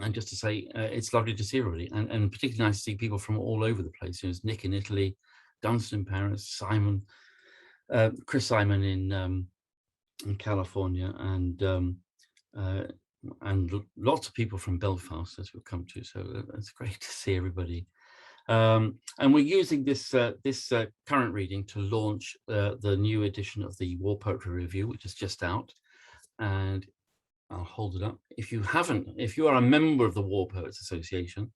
And just to say, it's lovely to see everybody, and particularly nice to see people from all over the place. There's Nick in Italy, Dunstan in Paris, Simon, Chris Simon in California, and lots of people from Belfast as we've come to. So it's great to see everybody. And we're using this current reading to launch the new edition of the War Poetry Review, which is just out. And I'll hold it up. If you are a member of the War Poets Association,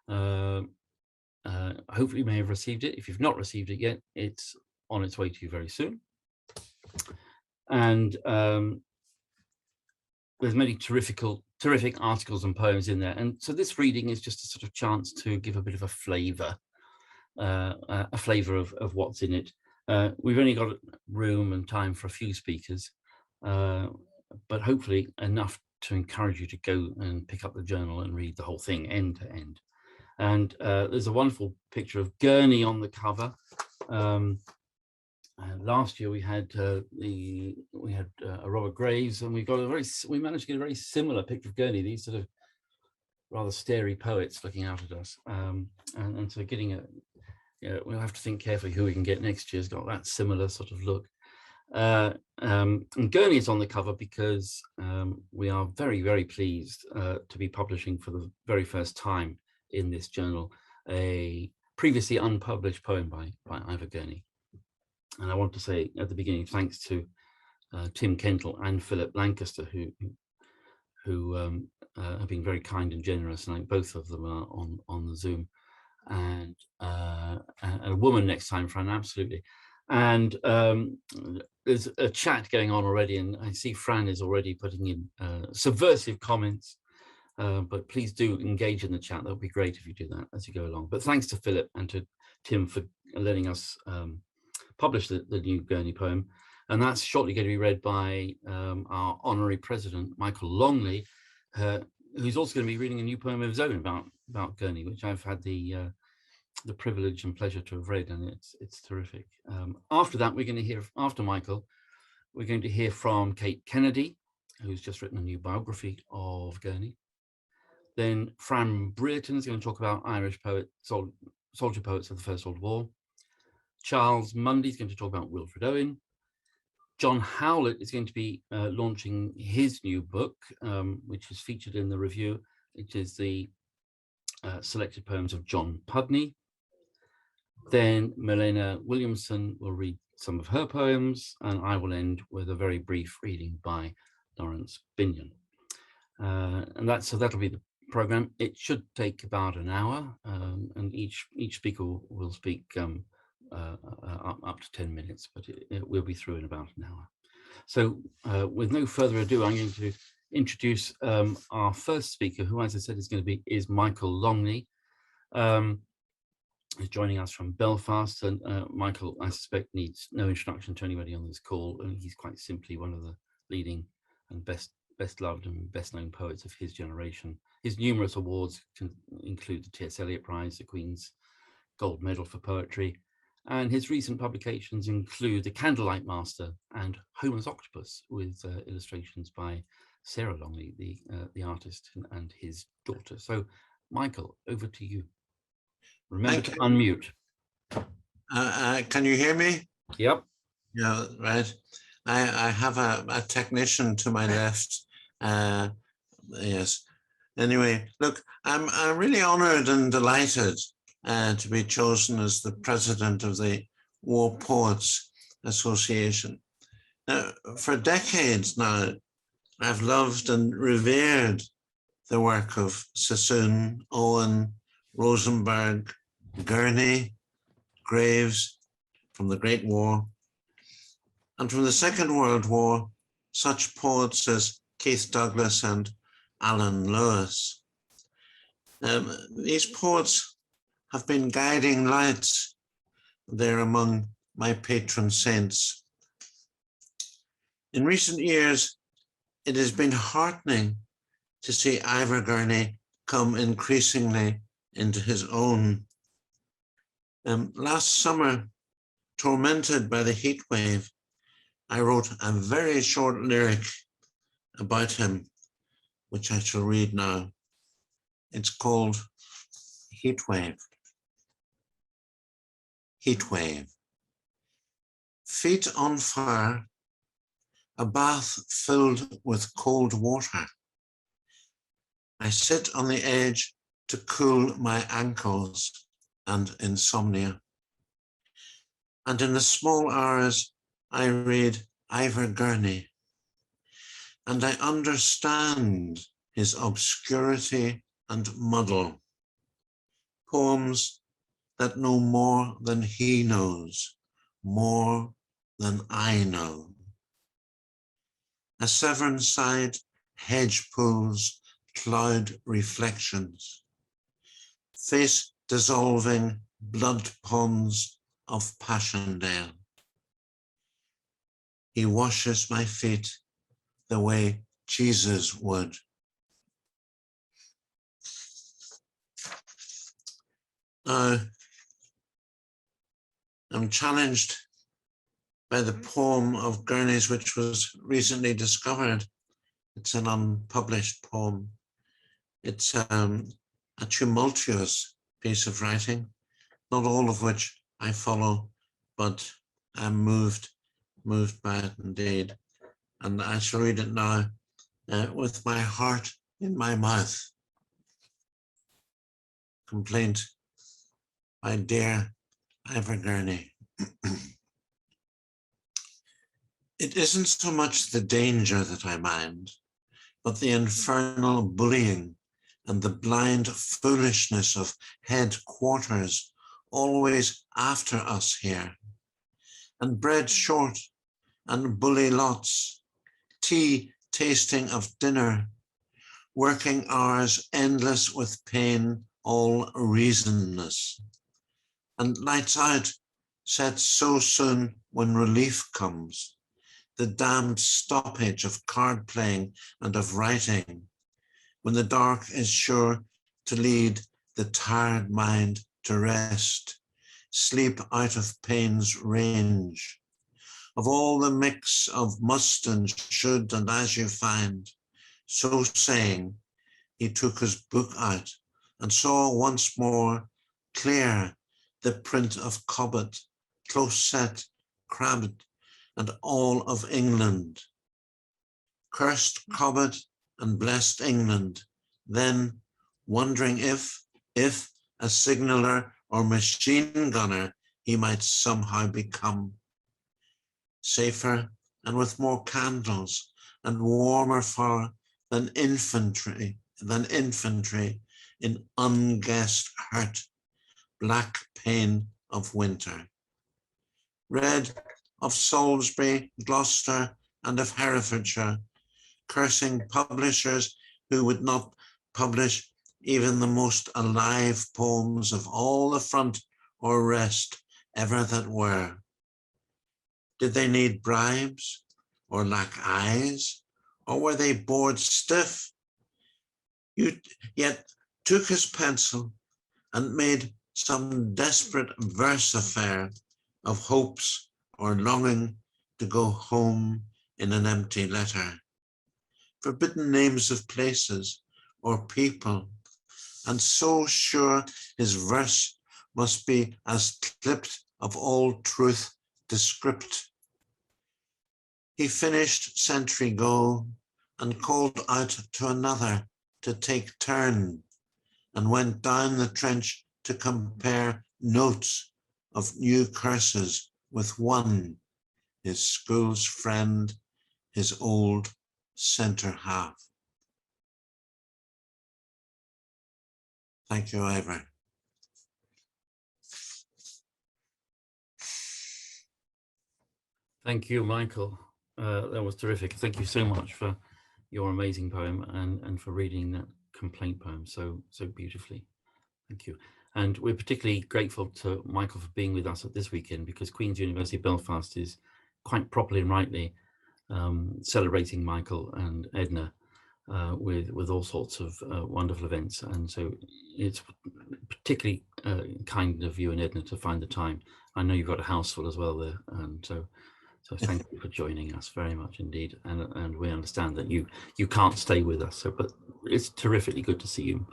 hopefully you may have received it. If you've not received it yet, it's on its way to you very soon. And there's many terrific articles and poems in there. And so this reading is just a sort of chance to give a bit of a flavour of what's in it. We've only got room and time for a few speakers, but hopefully enough to encourage you to go and pick up the journal and read the whole thing end to end. And there's a wonderful picture of Gurney on the cover. Last year we had Robert Graves, and we managed to get a very similar picture of Gurney. These sort of rather starey poets looking out at us, and so getting we'll have to think carefully who we can get next year. Has got that similar sort of look. And Gurney is on the cover because we are very, very pleased to be publishing for the very first time in this journal a previously unpublished poem by Ivor Gurney. And I want to say at the beginning, thanks to Tim Kentle and Philip Lancaster, who have been very kind and generous, and I think both of them are on the Zoom. And a woman next time, Fran, absolutely. And there's a chat going on already, and I see Fran is already putting in subversive comments, but please do engage in the chat. That would be great if you do that as you go along. But thanks to Philip and to Tim for letting us publish the new Gurney poem. And that's shortly going to be read by our honorary president, Michael Longley, who's also going to be reading a new poem of his own about Gurney, which I've had the privilege and pleasure to have read, and it's terrific. After that, we're going to hear, after Michael, we're going to hear from Kate Kennedy, who's just written a new biography of Gurney. Then Fran Brearton is going to talk about Irish soldier poets of the First World War. Charles Mundye is going to talk about Wilfred Owen. John Howlett is going to be launching his new book, which is featured in the review. It is the selected poems of John Pudney. Then Milena Williamson will read some of her poems, and I will end with a very brief reading by Laurence Binyon. And that'll be the program. It should take about an hour, and each speaker will speak up to 10 minutes, but it will be through in about an hour. So with no further ado, I'm going to introduce our first speaker, who, as I said, is Michael Longley. Is joining us from Belfast, and Michael, I suspect, needs no introduction to anybody on this call, and he's quite simply one of the leading and best loved and best known poets of his generation. His numerous awards include the T.S. Eliot Prize, the Queen's Gold Medal for Poetry, and his recent publications include The Candlelight Master and Homer's Octopus, with illustrations by Sarah Longley, the artist, and his daughter. So, Michael, over to you. Remember to unmute. Can you hear me? Yep. Yeah, right. I have a technician to my left. Yes. Anyway, look, I'm really honored and delighted to be chosen as the president of the War Poets Association. Now, for decades now, I've loved and revered the work of Sassoon, Owen, Rosenberg, Gurney, Graves from the Great War. And from the Second World War, such poets as Keith Douglas and Alan Lewis. These poets have been guiding lights. They're among my patron saints. In recent years, it has been heartening to see Ivor Gurney come increasingly into his own. Last summer, tormented by the heat wave, I wrote a very short lyric about him, which I shall read now. It's called Heat Wave. Heat wave. Feet on fire, a bath filled with cold water. I sit on the edge to cool my ankles and insomnia. And in the small hours, I read Ivor Gurney, and I understand his obscurity and muddle. Poems that know more than he knows, more than I know. A Severn-side hedge pools cloud reflections, face dissolving blood ponds of Passchendaele. He washes my feet the way Jesus would. Now, I'm challenged by the poem of Gurney's, which was recently discovered. It's an unpublished poem. It's a tumultuous piece of writing, not all of which I follow, but I'm moved by it indeed. And I shall read it now with my heart in my mouth. Complaint by dear Ivor Gurney. It isn't so much the danger that I mind, but the infernal bullying and the blind foolishness of headquarters always after us here. And bread short and bully lots, tea tasting of dinner, working hours endless with pain, all reasonless. And lights out set so soon when relief comes, the damned stoppage of card playing and of writing, when the dark is sure to lead the tired mind to rest, sleep out of pain's range. Of all the mix of must and should and as you find, so saying, he took his book out and saw once more clear the print of Cobbett, close set, crabbed, and all of England. Cursed Cobbett and blessed England, then wondering if a signaller or machine gunner he might somehow become. Safer and with more candles and warmer far than infantry in unguessed hurt, black pain of winter. Read of Salisbury, Gloucester, and of Herefordshire, cursing publishers who would not publish even the most alive poems of all the front or rest ever that were. Did they need bribes or lack eyes, or were they bored stiff? You yet took his pencil and made some desperate verse affair of hopes or longing to go home in an empty letter. Forbidden names of places or people, and so sure his verse must be as clipped of all truth descript. He finished century go and called out to another to take turn, and went down the trench to compare notes of new curses with one, his school's friend, his old centre half. Thank you, Ivor. Thank you, Michael. That was terrific. Thank you so much for your amazing poem and for reading that complaint poem so beautifully. Thank you. And we're particularly grateful to Michael for being with us at this weekend, because Queen's University Belfast is quite properly and rightly celebrating Michael and Edna with all sorts of wonderful events. And so it's particularly kind of you and Edna to find the time. I know you've got a house full as well there, and so thank you for joining us very much indeed. And we understand that you can't stay with us, but it's terrifically good to see you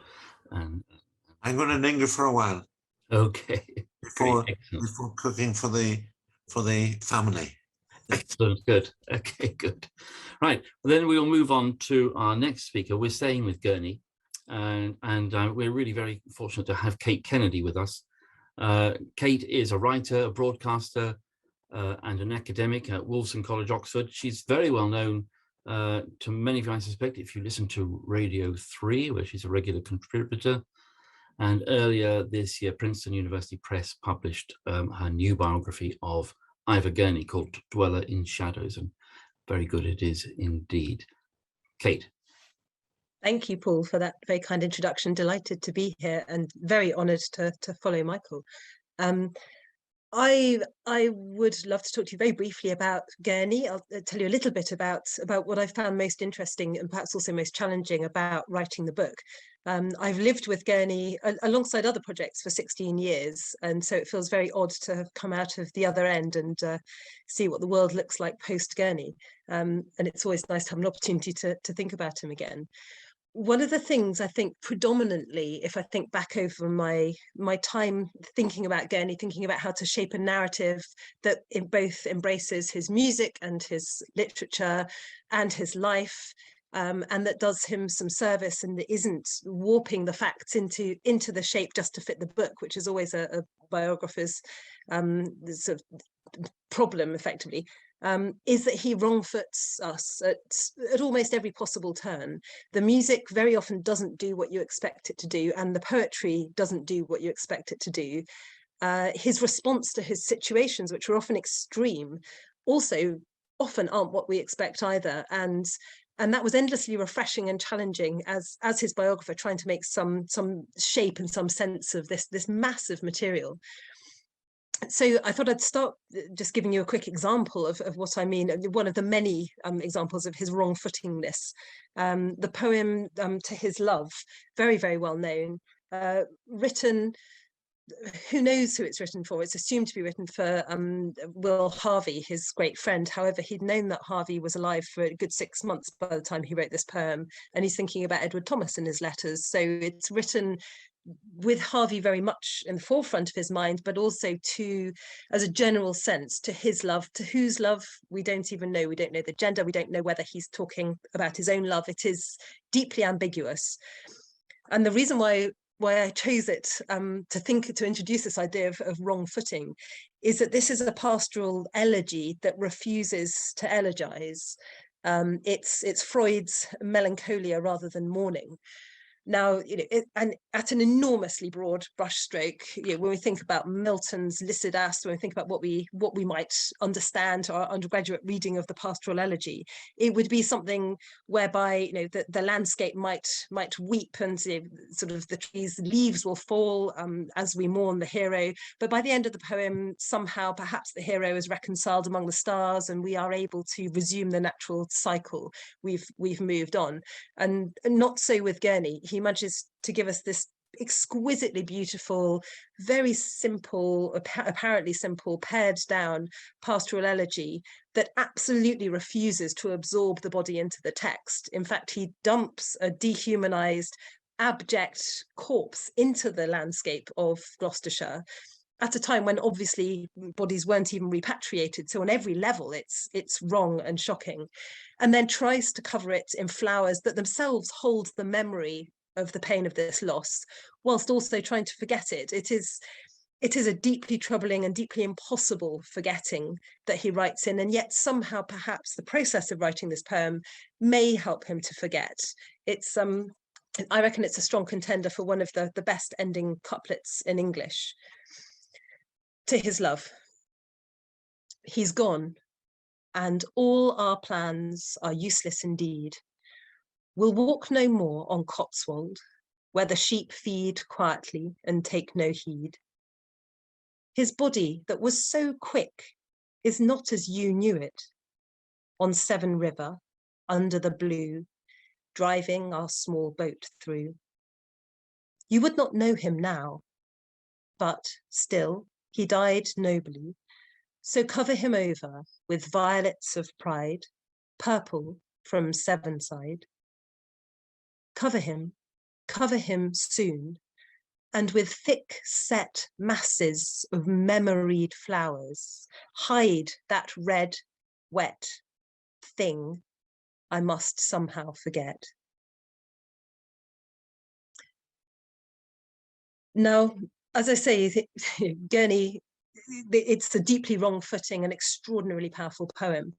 And I'm going to linger for a while okay, great, before excellent. before cooking for the family. Excellent, good. Okay, good. Right, well, then we'll move on to our next speaker. We're staying with Gurney, and we're really very fortunate to have Kate Kennedy with us. Kate is a writer, a broadcaster, and an academic at Williamson College, Oxford. She's very well known to many of you, I suspect, if you listen to Radio 3, where she's a regular contributor. And earlier this year, Princeton University Press published her new biography of Ivor Gurney called Dweller in Shadows, and very good it is indeed. Kate. Thank you, Paul, for that very kind introduction. Delighted to be here and very honoured to follow Michael. I would love to talk to you very briefly about Gurney. I'll tell you a little bit about what I found most interesting and perhaps also most challenging about writing the book. I've lived with Gurney alongside other projects for 16 years, and so it feels very odd to come out of the other end and see what the world looks like post Gurney. And it's always nice to have an opportunity to think about him again. One of the things I think predominantly, if I think back over my time thinking about Gurney, thinking about how to shape a narrative that both embraces his music and his literature and his life, and that does him some service and that isn't warping the facts into the shape just to fit the book, which is always a biographer's sort of problem, effectively. Is that he wrongfoots us at almost every possible turn. The music very often doesn't do what you expect it to do, and the poetry doesn't do what you expect it to do. His response to his situations, which are often extreme, also often aren't what we expect either. And that was endlessly refreshing and challenging as his biographer, trying to make some shape and some sense of this massive material. So I thought I'd start just giving you a quick example of what I mean, one of the many examples of his wrong-footingness. The poem To His Love, very, very well known, written, who knows who it's written for? It's assumed to be written for Will Harvey, his great friend. However, he'd known that Harvey was alive for a good 6 months by the time he wrote this poem, and he's thinking about Edward Thomas in his letters. So it's written with Harvey very much in the forefront of his mind, but also as a general sense, to his love, to whose love we don't even know. We don't know the gender. We don't know whether he's talking about his own love. It is deeply ambiguous. And the reason why I chose it to introduce this idea of wrong footing is that this is a pastoral elegy that refuses to elegize. It's Freud's melancholia rather than mourning. Now, and at an enormously broad brushstroke, when we think about Milton's Lycidas, when we think about what we might understand to our undergraduate reading of the Pastoral Elegy, it would be something whereby the landscape might weep and sort of the trees' leaves will fall as we mourn the hero. But by the end of the poem, somehow perhaps the hero is reconciled among the stars, and we are able to resume the natural cycle. We've moved on, and not so with Gurney. He manages to give us this exquisitely beautiful, very simple, apparently simple, pared down pastoral elegy that absolutely refuses to absorb the body into the text. In fact, he dumps a dehumanized, abject corpse into the landscape of Gloucestershire at a time when obviously bodies weren't even repatriated. So on every level, it's wrong and shocking. And then tries to cover it in flowers that themselves hold the memory of the pain of this loss, whilst also trying to forget it. It is a deeply troubling and deeply impossible forgetting that he writes in, and yet somehow perhaps the process of writing this poem may help him to forget. It's I reckon it's a strong contender for one of the best ending couplets in English. To his love. He's gone, and all our plans are useless indeed. We'll walk no more on Cotswold, where the sheep feed quietly and take no heed. His body that was so quick is not as you knew it, on Severn River, under the blue, driving our small boat through. You would not know him now, but still he died nobly, so cover him over with violets of pride, purple from Severn side. Cover him, cover him soon, and with thick set masses of memoried flowers, hide that red, wet thing I must somehow forget. Now, as I say, Gurney, it's a deeply wrong footing, an extraordinarily powerful poem.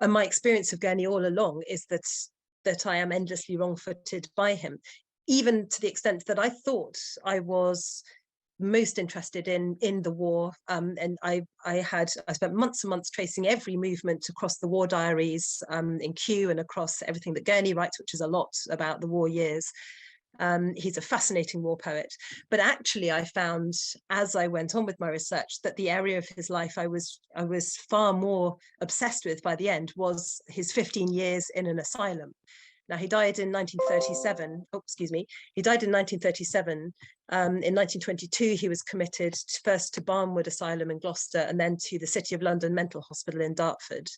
And my experience of Gurney all along is that I am endlessly wrong-footed by him, even to the extent that I thought I was most interested in the war, and I spent months and months tracing every movement across the war diaries in Kew and across everything that Gurney writes, which is a lot about the war years. He's a fascinating war poet, but actually I found as I went on with my research that the area of his life I was far more obsessed with by the end was his 15 years in an asylum. Now, he died in 1937. Oh, excuse me. He died in 1937. In 1922, he was committed first to Barnwood Asylum in Gloucester and then to the City of London Mental Hospital in Dartford.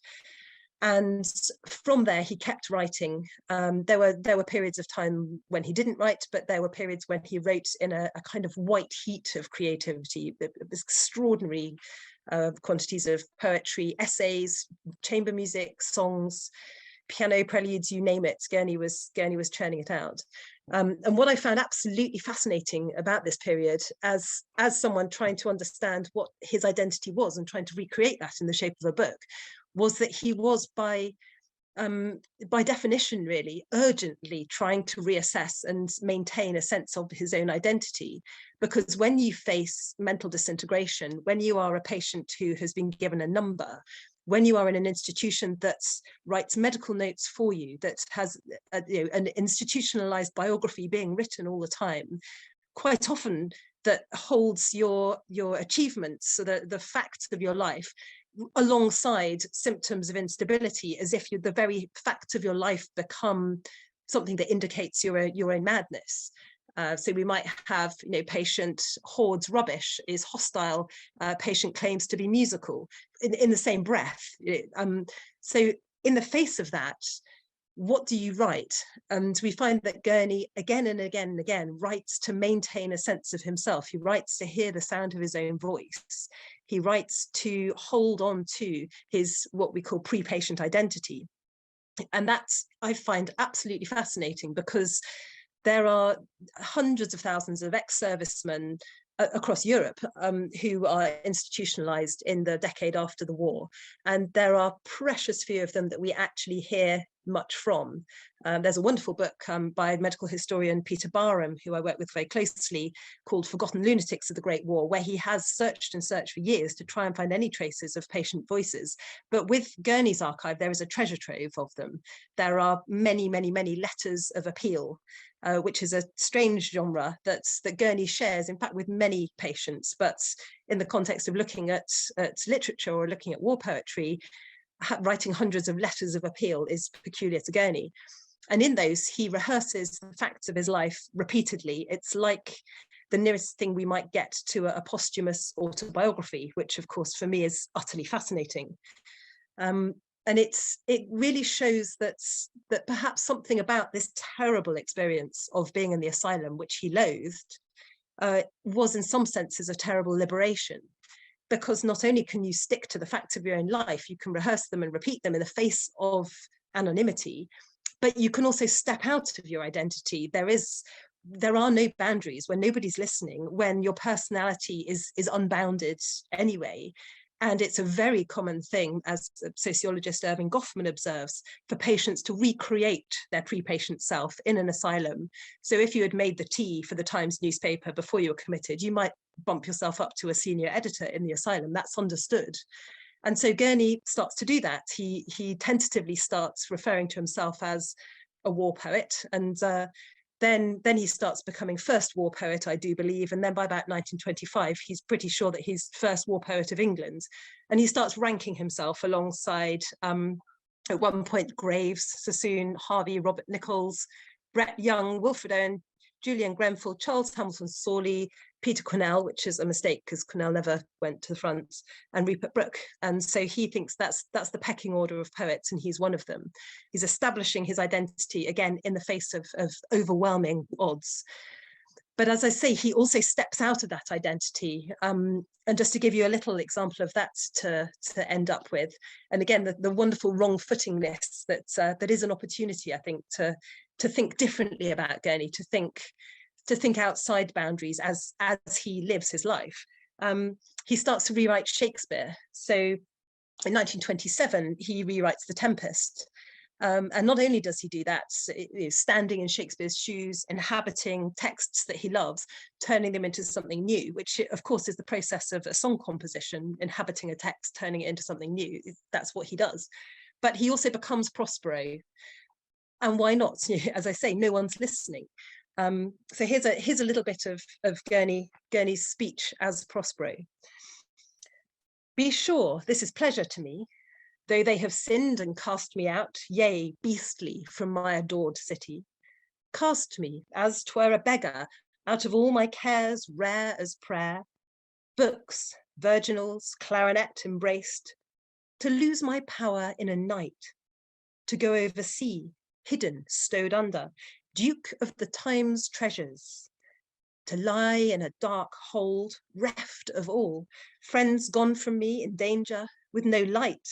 And from there, he kept writing. There were periods of time when he didn't write, but there were periods when he wrote in a kind of white heat of creativity, extraordinary quantities of poetry, essays, chamber music, songs, piano preludes, you name it. Gurney was churning it out. And what I found absolutely fascinating about this period, as someone trying to understand what his identity was and trying to recreate that in the shape of a book, was that he was by definition really urgently trying to reassess and maintain a sense of his own identity. Because when you face mental disintegration, when you are a patient who has been given a number, when you are in an institution that writes medical notes for you, that has an institutionalized biography being written all the time, quite often that holds your achievements, so the facts of your life, alongside symptoms of instability, as if the very facts of your life become something that indicates your own madness. So we might have, patient hoards rubbish, is hostile, patient claims to be musical, in the same breath. So in the face of that, what do you write? And we find that Gurney again and again and again writes to maintain a sense of himself. He writes to hear the sound of his own voice. He writes to hold on to his, what we call pre-patient identity. And that's, I find, absolutely fascinating, because there are hundreds of thousands of ex-servicemen across Europe who are institutionalized in the decade after the war. And there are precious few of them that we actually hear much from. There's a wonderful book by medical historian Peter Barham, who I work with very closely, called Forgotten Lunatics of the Great War, where he has searched and searched for years to try and find any traces of patient voices. But with Gurney's archive, there is a treasure trove of them. There are many, many, many letters of appeal, which is a strange genre that Gurney shares, in fact, with many patients. But in the context of looking at literature or looking at war poetry, writing hundreds of letters of appeal is peculiar to Gurney. And in those, he rehearses the facts of his life repeatedly. It's like the nearest thing we might get to a posthumous autobiography, which of course for me is utterly fascinating. And it really shows that perhaps something about this terrible experience of being in the asylum, which he loathed, was in some senses a terrible liberation. Because not only can you stick to the facts of your own life, you can rehearse them and repeat them in the face of anonymity, but you can also step out of your identity. There are no boundaries when nobody's listening, when your personality is unbounded anyway. And it's a very common thing, as sociologist Irving Goffman observes, for patients to recreate their pre-patient self in an asylum. So if you had made the tea for the Times newspaper before you were committed, you might bump yourself up to a senior editor in the asylum. That's understood. And so Gurney starts to do that. He tentatively starts referring to himself as a war poet, and then he starts becoming first war poet, I do believe. And then by about 1925, he's pretty sure that he's first war poet of England. And he starts ranking himself alongside, at one point, Graves, Sassoon, Harvey, Robert Nichols, Brett Young, Wilfred Owen, Julian Grenfell, Charles Hamilton Sawley, Peter Cornell, which is a mistake because Cornell never went to the front, and Rupert Brooke. And so he thinks that's the pecking order of poets, and he's one of them. He's establishing his identity, again, in the face of overwhelming odds. But as I say, he also steps out of that identity. And just to give you a little example of that to end up with, and again, the wonderful wrong-footingness that is an opportunity, I think, to think differently about Gurney, to think outside boundaries as he lives his life. He starts to rewrite Shakespeare. So in 1927, he rewrites The Tempest. And not only does he do that, standing in Shakespeare's shoes, inhabiting texts that he loves, turning them into something new, which of course is the process of a song composition, inhabiting a text, turning it into something new. That's what he does. But he also becomes Prospero. And why not? As I say, no one's listening. So here's a little bit of Gurney's speech as Prospero. Be sure this is pleasure to me, though they have sinned and cast me out, yea, beastly, from my adored city. Cast me, as 'twere a beggar, out of all my cares rare as prayer, books, virginals, clarinet embraced, to lose my power in a night, to go over sea, hidden, stowed under, duke of the time's treasures, to lie in a dark hold, reft of all, friends gone from me in danger, with no light,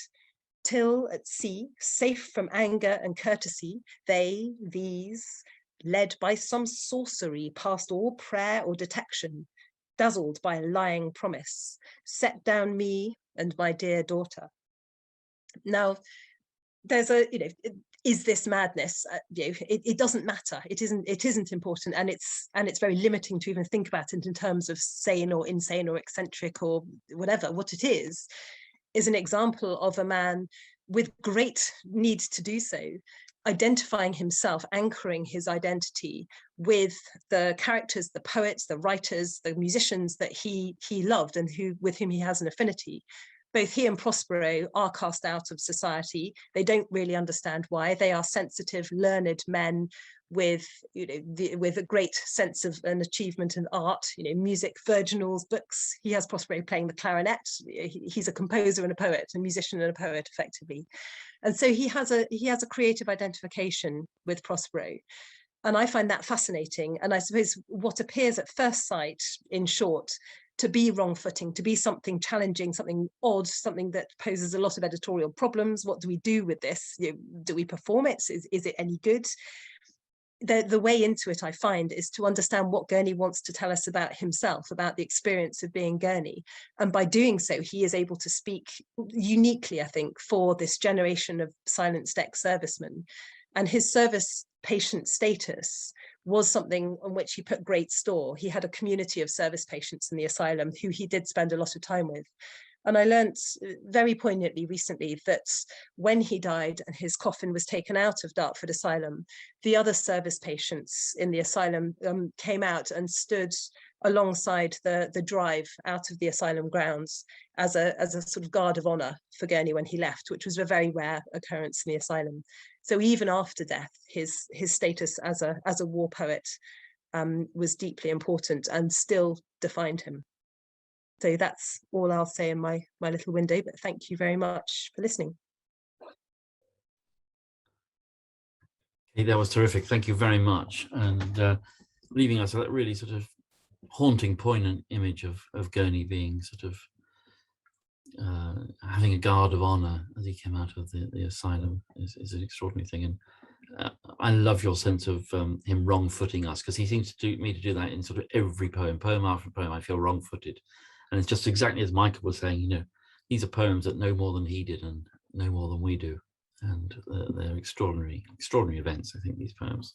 till at sea, safe from anger and courtesy, these, led by some sorcery past all prayer or detection, dazzled by a lying promise, set down me and my dear daughter. Now, there's is this madness? It doesn't matter. It isn't important, and it's very limiting to even think about it in terms of sane or insane or eccentric or whatever. What it is an example of a man with great need to do so, identifying himself, anchoring his identity with the characters, the poets, the writers, the musicians that he loved and with whom he has an affinity. Both he and Prospero are cast out of society. They don't really understand why. They are sensitive, learned men with with a great sense of an achievement in art, music, virginals, books. He has Prospero playing the clarinet. He's a composer and a poet, a musician and a poet, effectively. And so he has a creative identification with Prospero. And I find that fascinating. And I suppose what appears at first sight, in short, to be wrong-footing, to be something challenging, something odd, something that poses a lot of editorial problems. What do we do with this? Do we perform it? Is it any good? The way into it, I find, is to understand what Gurney wants to tell us about himself, about the experience of being Gurney. And by doing so, he is able to speak uniquely, I think, for this generation of silenced ex-servicemen. And his service patient status was something on which he put great store. He had a community of service patients in the asylum who he did spend a lot of time with. And I learnt very poignantly recently that when he died and his coffin was taken out of Dartford Asylum, the other service patients in the asylum came out and stood alongside the drive out of the asylum grounds as a sort of guard of honour for Gurney when he left, which was a very rare occurrence in the asylum. So even after death, his status as a war poet was deeply important and still defined him. So that's all I'll say in my little window, but thank you very much for listening. Okay, that was terrific. Thank you very much. And leaving us with that really sort of haunting, poignant image of Gurney being sort of having a guard of honour as he came out of the asylum is an extraordinary thing. And I love your sense of him wrong-footing us, because he seems to do that in sort of every poem after poem. I feel wrong-footed. And it's just exactly as Michael was saying, these are poems that know more than he did and know more than we do. And they're extraordinary events, I think, these poems.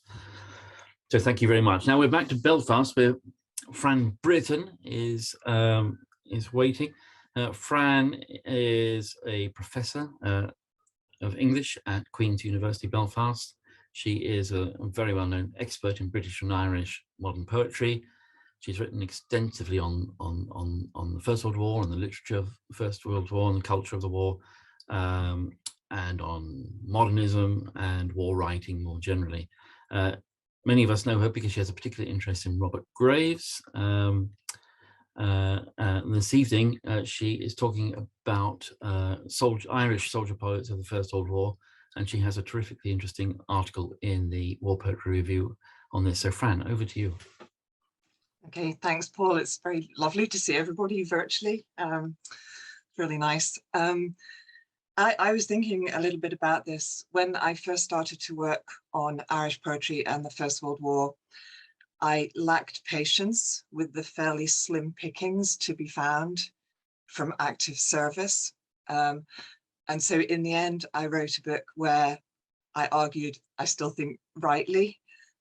So thank you very much. Now we're back to Belfast, where Fran Brearton is waiting. Fran is a professor of English at Queen's University Belfast. She is a very well-known expert in British and Irish modern poetry. She's written extensively on the First World War and the literature of the First World War and the culture of the war, and on modernism and war writing more generally. Many of us know her because she has a particular interest in Robert Graves. This evening, she is talking about Irish soldier poets of the First World War, and she has a terrifically interesting article in the War Poetry Review on this. So Fran, over to you. Okay, thanks, Paul. It's very lovely to see everybody virtually. Really nice. I was thinking a little bit about this when I first started to work on Irish poetry and the First World War. I lacked patience with the fairly slim pickings to be found from active service. And so in the end, I wrote a book where I argued, I still think rightly,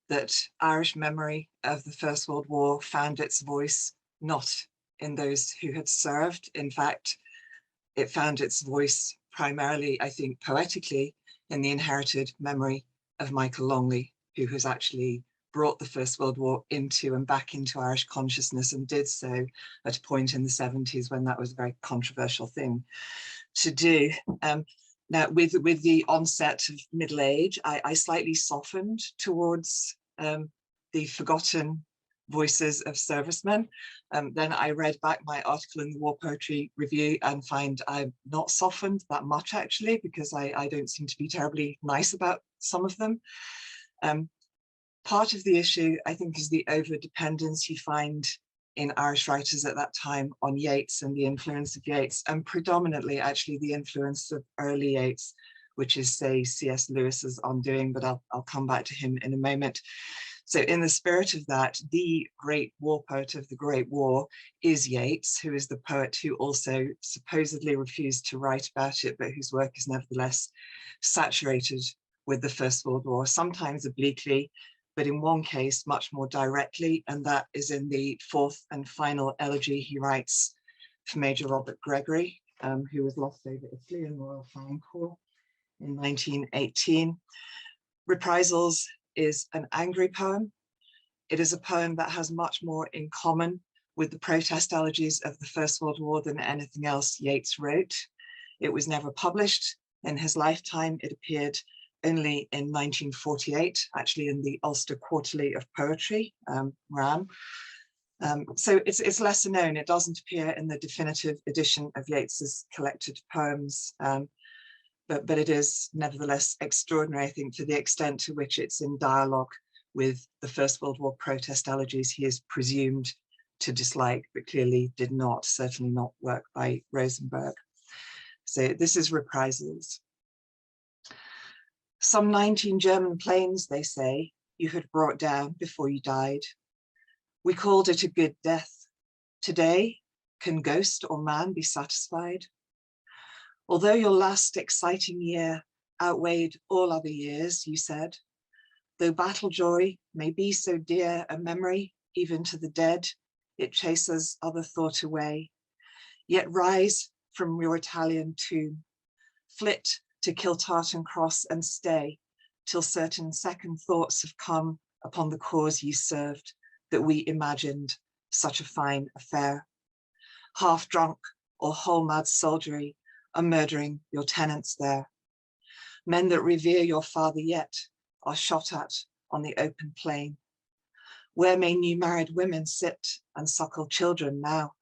that Irish memory of the First World War found its voice not in those who had served. In fact, it found its voice primarily, I think, poetically, in the inherited memory of Michael Longley, who has actually brought the First World War into and back into Irish consciousness, and did so at a point in the 70s when that was a very controversial thing to do. Now, with the onset of middle age, I slightly softened towards the forgotten voices of servicemen. Then I read back my article in the War Poetry Review and find I'm not softened that much, actually, because I don't seem to be terribly nice about some of them. Part of the issue, I think, is the over-dependence you find in Irish writers at that time on Yeats and the influence of Yeats, and predominantly actually the influence of early Yeats, which is, say, C.S. Lewis's Undoing, but I'll come back to him in a moment. So in the spirit of that, the great war poet of the Great War is Yeats, who is the poet who also supposedly refused to write about it, but whose work is nevertheless saturated with the First World War, sometimes obliquely, but in one case much more directly, and that is in the fourth and final elegy he writes for Major Robert Gregory, who was lost over Italy in Royal Flying Corps in 1918. Reprisals is an angry poem. It is a poem that has much more in common with the protest elegies of the First World War than anything else Yeats wrote. It was never published in his lifetime. It appeared only in 1948, actually in the Ulster Quarterly of Poetry, RAM. So it's lesser known. It doesn't appear in the definitive edition of Yeats's collected poems, but it is nevertheless extraordinary, I think, to the extent to which it's in dialogue with the First World War protest elegies he is presumed to dislike, but clearly did not, certainly not work by Rosenberg. So this is Reprisals. Some 19 German planes, they say, you had brought down before you died. We called it a good death. Today, can ghost or man be satisfied? Although your last exciting year outweighed all other years, you said, though battle joy may be so dear a memory, even to the dead, it chases other thought away. Yet rise from your Italian tomb, flit to Kiltartan Cross and stay till certain second thoughts have come upon the cause you served, that we imagined such a fine affair. Half drunk or whole mad soldiery are murdering your tenants there. Men that revere your father yet are shot at on the open plain. Where may new married women sit and suckle children now?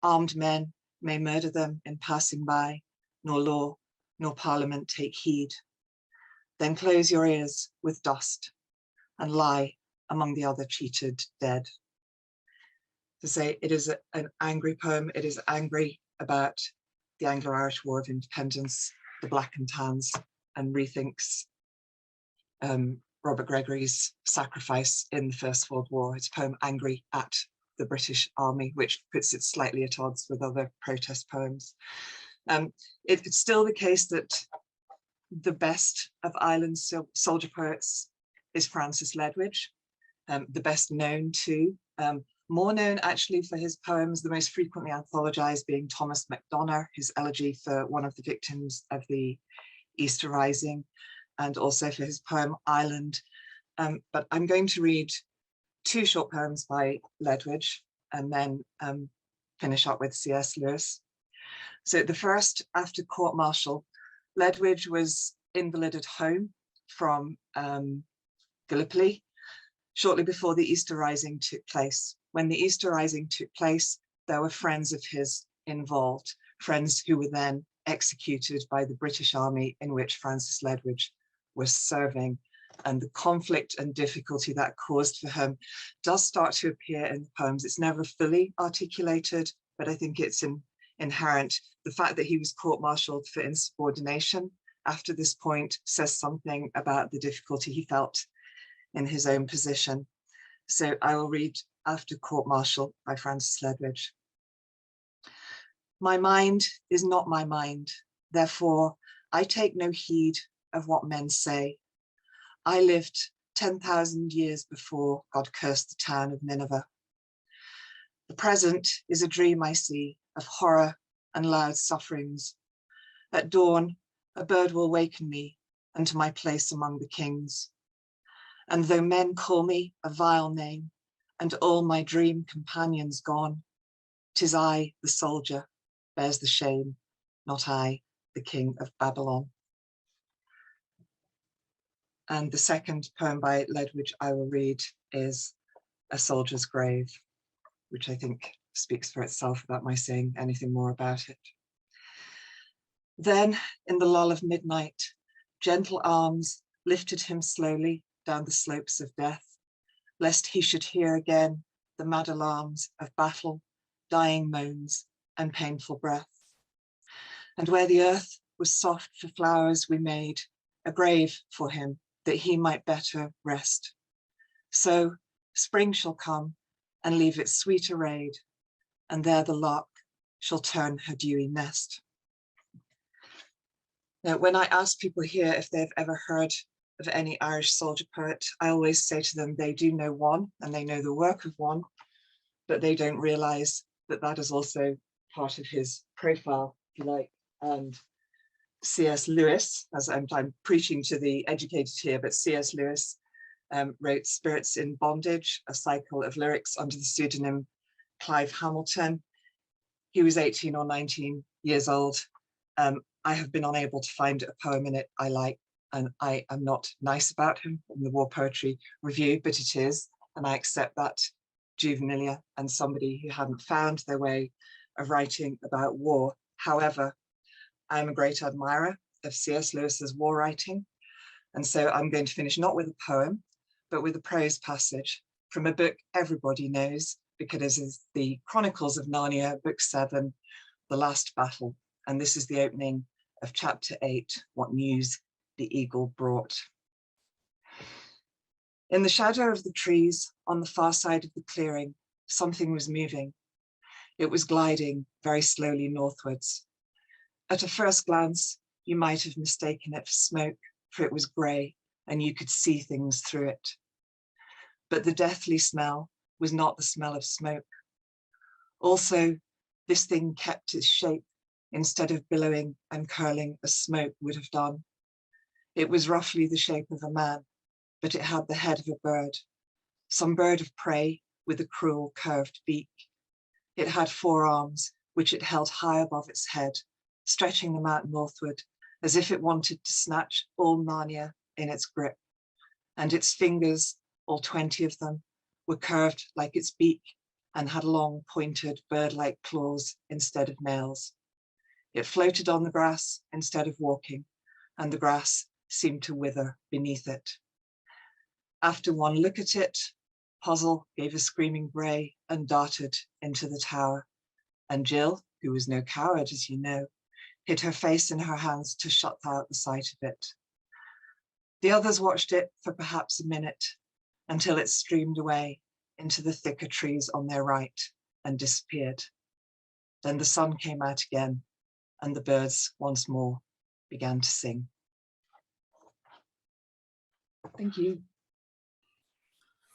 Armed men may murder them in passing by, nor law nor parliament take heed. Then close your ears with dust and lie among the other cheated dead. To say it is an angry poem, it is angry about the Anglo-Irish War of Independence, the Black and Tans, and rethinks Robert Gregory's sacrifice in the First World War. It's a poem angry at the British Army, which puts it slightly at odds with other protest poems. It's still the case that the best of Ireland's soldier poets is Francis Ledwidge, the best known too. More known actually for his poems, the most frequently anthologized being Thomas MacDonagh, his elegy for one of the victims of the Easter Rising, and also for his poem Ireland. But I'm going to read two short poems by Ledwidge and then finish up with C.S. Lewis. So the first, after court-martial, Ledwidge was invalided home from Gallipoli shortly before the Easter Rising took place. When the Easter Rising took place, there were friends of his involved, friends who were then executed by the British Army in which Francis Ledwidge was serving. And the conflict and difficulty that caused for him does start to appear in the poems. It's never fully articulated, but I think it's inherent. The fact that he was court-martialed for insubordination after this point says something about the difficulty he felt in his own position. So I will read After Court-Martial by Francis Ledwidge. My mind is not my mind, therefore I take no heed of what men say. I lived 10,000 years before God cursed the town of Nineveh. The present is a dream I see of horror and loud sufferings. At dawn, a bird will waken me unto my place among the kings. And though men call me a vile name, and all my dream companions gone, 'tis I, the soldier, bears the shame, not I, the king of Babylon. And the second poem by Ledwidge I will read is A Soldier's Grave, which I think speaks for itself without my saying anything more about it. Then, in the lull of midnight, gentle arms lifted him slowly down the slopes of death, lest he should hear again the mad alarms of battle, dying moans, and painful breath. And where the earth was soft for flowers, we made a grave for him, that he might better rest. So spring shall come and leave its sweet arrayed, and there the lark shall turn her dewy nest. Now, when I ask people here if they've ever heard of any Irish soldier poet, I always say to them they do know one, and they know the work of one, but they don't realize that that is also part of his profile, if you like. And C.S. Lewis, as I'm preaching to the educated here, but C.S. Lewis wrote Spirits in Bondage, a cycle of lyrics under the pseudonym Clive Hamilton. He was 18 or 19 years old. I have been unable to find a poem in it I like, and I am not nice about him in the War Poetry Review, but it is, and I accept that juvenilia and somebody who hadn't found their way of writing about war. However, I'm a great admirer of C.S. Lewis's war writing, and so I'm going to finish not with a poem, but with a prose passage from a book everybody knows, because it is the Chronicles of Narnia, Book 7, The Last Battle, and this is the opening of chapter 8, What News the Eagle Brought. In the shadow of the trees on the far side of the clearing, something was moving. It was gliding very slowly northwards. At a first glance, you might have mistaken it for smoke, for it was grey and you could see things through it. But the deathly smell was not the smell of smoke. Also, this thing kept its shape instead of billowing and curling as smoke would have done. It was roughly the shape of a man, but it had the head of a bird, some bird of prey with a cruel curved beak. It had 4 arms, which it held high above its head, stretching them out northward, as if it wanted to snatch all Narnia in its grip. And its fingers, all 20 of them, were curved like its beak and had long, pointed, bird-like claws instead of nails. It floated on the grass instead of walking, and the grass seemed to wither beneath it. After one look at it, Puzzle gave a screaming bray and darted into the tower. And Jill, who was no coward, as you know, hid her face in her hands to shut out the sight of it. The others watched it for perhaps a minute, until it streamed away into the thicker trees on their right and disappeared. Then the sun came out again, and the birds once more began to sing. Thank you.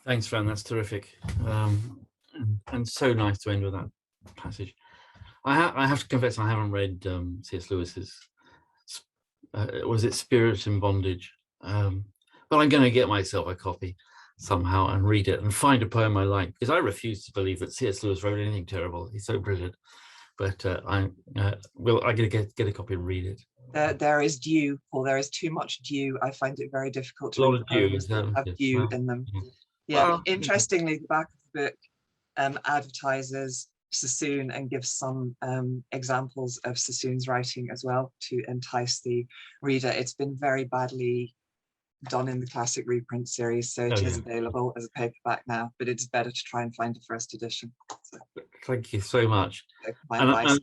Thanks, Fran. That's terrific. And so nice to end with that passage. I have to confess, I haven't read C.S. Lewis's, was it Spirit in Bondage? But I'm going to get myself a copy somehow and read it and find a poem I like, because I refuse to believe that C.S. Lewis wrote anything terrible. He's so brilliant. But I'm going to get a copy and read it. There is dew, or there is too much dew. I find it very difficult to A lot read of dew, poems that have dew in them. Yeah, Well, interestingly, the back of the book advertises Sassoon and gives some examples of Sassoon's writing as well to entice the reader. It's been very badly done in the classic reprint series, so it is available as a paperback now, but it's better to try and find a first edition. So, thank you so much. my advice.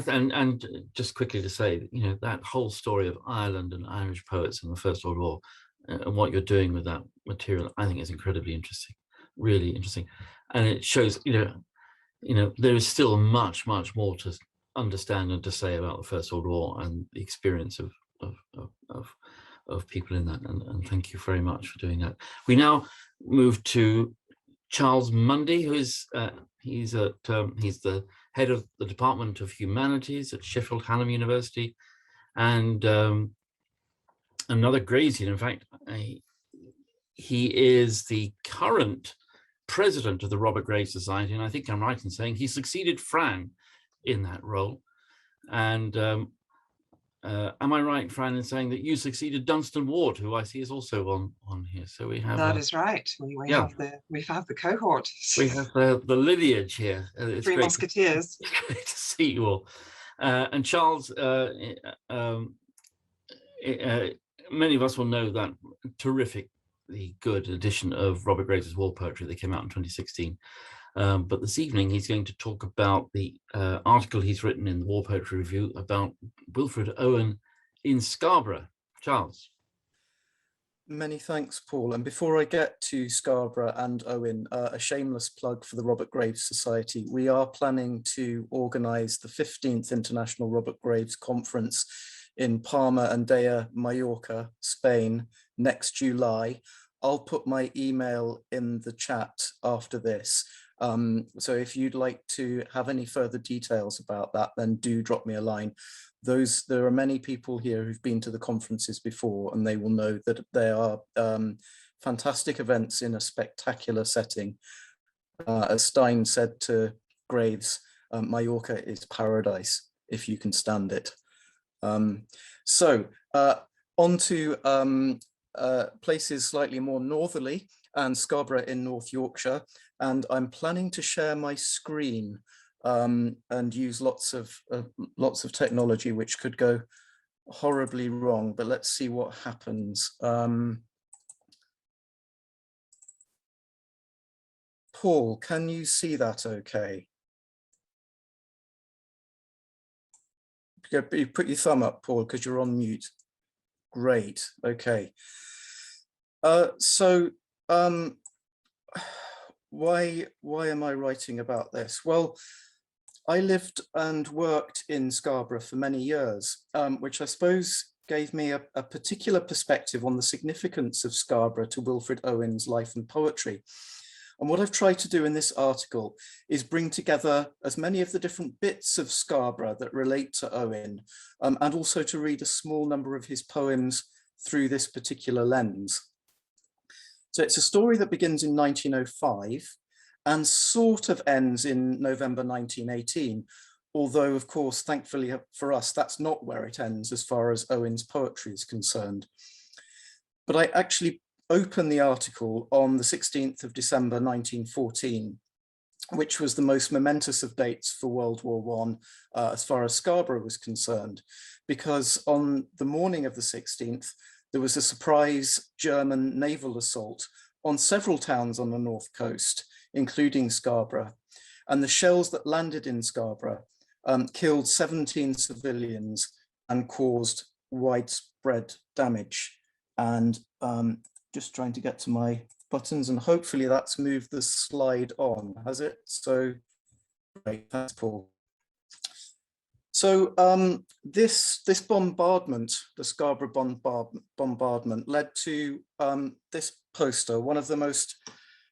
And just quickly to say, you know, that whole story of Ireland and Irish poets in the First World War, and what you're doing with that material, I think is incredibly interesting, really interesting, and it shows, you know, there is still much more to understand and to say about the First World War and the experience of people in that, and thank you very much for doing that. We now move to Charles Mundye, who is he's the head of the Department of Humanities at Sheffield Hallam University, and another Graysian. In fact, he is the current president of the Robert Graves Society, and I think I'm right in saying he succeeded Fran in that role. And am I right, Fran, in saying that you succeeded Dunstan Ward, who I see is also on here? So we have that is right. We have the cohort. We have the lineage here. It's Three Musketeers. It's great to see you all. And Charles, many of us will know that terrifically good edition of Robert Graves' war poetry that came out in 2016. But this evening he's going to talk about the article he's written in the War Poetry Review about Wilfred Owen in Scarborough. Charles. Many thanks, Paul. And before I get to Scarborough and Owen, a shameless plug for the Robert Graves Society. We are planning to organise the 15th International Robert Graves Conference in Palma and Dea, Mallorca, Spain, next July. I'll put my email in the chat after this. So if you'd like to have any further details about that, then do drop me a line. There are many people here who've been to the conferences before, and they will know that they are fantastic events in a spectacular setting. As Stein said to Graves, Mallorca is paradise if you can stand it. So on to places slightly more northerly, and Scarborough in North Yorkshire, and I'm planning to share my screen and use lots of technology, which could go horribly wrong, but let's see what happens. Paul, can you see that okay? You put your thumb up, Paul, because you're on mute. Great, okay. Why am I writing about this? Well, I lived and worked in Scarborough for many years, which I suppose gave me a particular perspective on the significance of Scarborough to Wilfred Owen's life and poetry. And what I've tried to do in this article is bring together as many of the different bits of Scarborough that relate to Owen, and also to read a small number of his poems through this particular lens. So it's a story that begins in 1905 and sort of ends in November 1918, although of course, thankfully for us, that's not where it ends as far as Owen's poetry is concerned. But I actually open the article on the 16th of December 1914, which was the most momentous of dates for World War I as far as Scarborough was concerned, because on the morning of the 16th, there was a surprise German naval assault on several towns on the north coast, including Scarborough. And the shells that landed in Scarborough killed 17 civilians and caused widespread damage. And just trying to get to my buttons, and hopefully that's moved the slide on, has it? So great, thanks, Paul. So this bombardment, the Scarborough bombardment, led to this poster, one of the most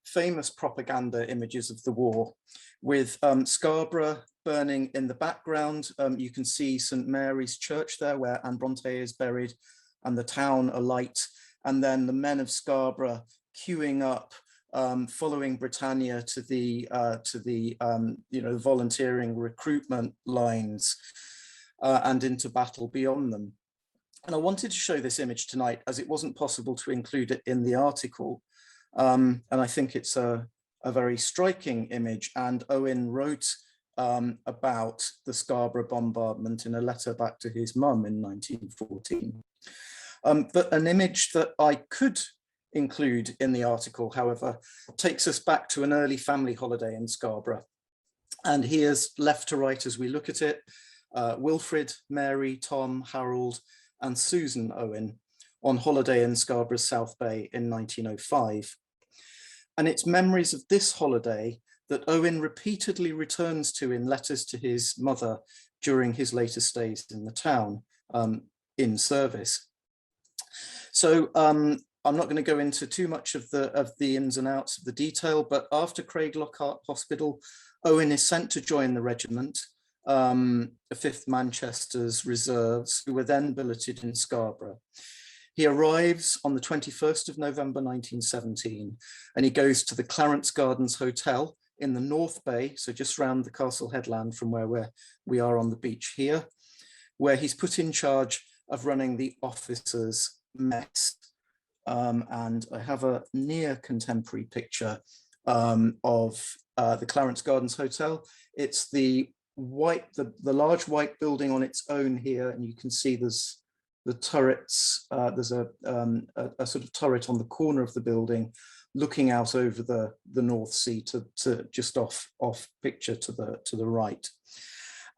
famous propaganda images of the war, with Scarborough burning in the background. You can see St Mary's Church there, where Anne Bronte is buried, and the town alight, and then the men of Scarborough queuing up, following Britannia to the volunteering recruitment lines and into battle beyond them. And I wanted to show this image tonight, as it wasn't possible to include it in the article, And I think it's a very striking image. And Owen wrote about the Scarborough bombardment in a letter back to his mum in 1914. But an image that I could include in the article, however, takes us back to an early family holiday in Scarborough. And here's left to right as we look at it, Wilfred, Mary, Tom, Harold, and Susan Owen on holiday in Scarborough's South Bay in 1905. And it's memories of this holiday that Owen repeatedly returns to in letters to his mother during his later stays in the town in service. So I'm not going to go into too much of the ins and outs of the detail, but after Craig Lockhart Hospital, Owen is sent to join the regiment, the 5th Manchester's Reserves, who were then billeted in Scarborough. He arrives on the 21st of November 1917, and he goes to the Clarence Gardens Hotel in the North Bay, so just round the castle headland from where we are on the beach here, where he's put in charge of running the officers' mess. And I have a near contemporary picture of the Clarence Gardens Hotel. It's the large white building on its own here, and you can see there's the turrets. There's a sort of turret on the corner of the building, looking out over the North Sea to just off picture to the right.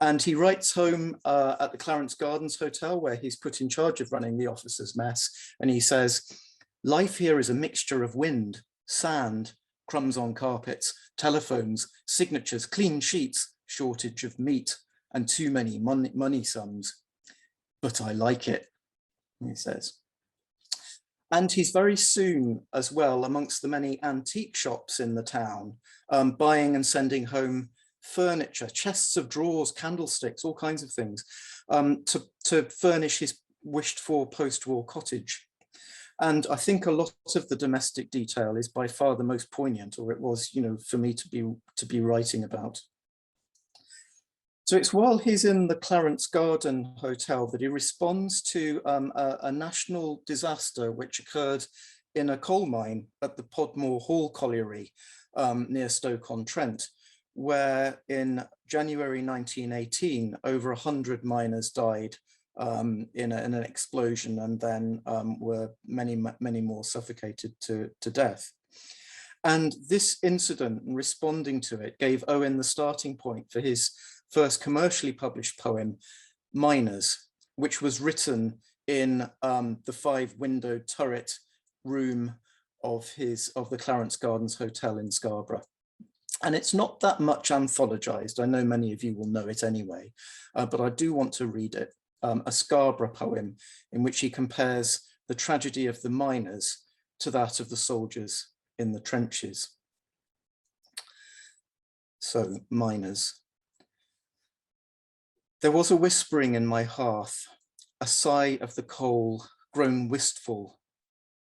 And he writes home at the Clarence Gardens Hotel, where he's put in charge of running the officers' mess, and he says, "Life here is a mixture of wind, sand, crumbs on carpets, telephones, signatures, clean sheets, shortage of meat, and too many money sums. But I like it," he says. And he's very soon as well amongst the many antique shops in the town, buying and sending home furniture, chests of drawers, candlesticks, all kinds of things, to furnish his wished for post-war cottage. And I think a lot of the domestic detail is by far the most poignant, or it was, for me to be writing about. So it's while he's in the Clarence Garden Hotel that he responds to a national disaster which occurred in a coal mine at the Podmore Hall Colliery near Stoke-on-Trent, where in January 1918, over 100 miners died in an explosion, and then were many more suffocated to death. And this incident and responding to it gave Owen the starting point for his first commercially published poem, Miners, which was written in the 5-windowed turret room of the Clarence Gardens Hotel in Scarborough. And it's not that much anthologized. I know many of you will know it anyway, but I do want to read it, a Scarborough poem in which he compares the tragedy of the miners to that of the soldiers in the trenches. So, Miners. There was a whispering in my hearth, a sigh of the coal grown wistful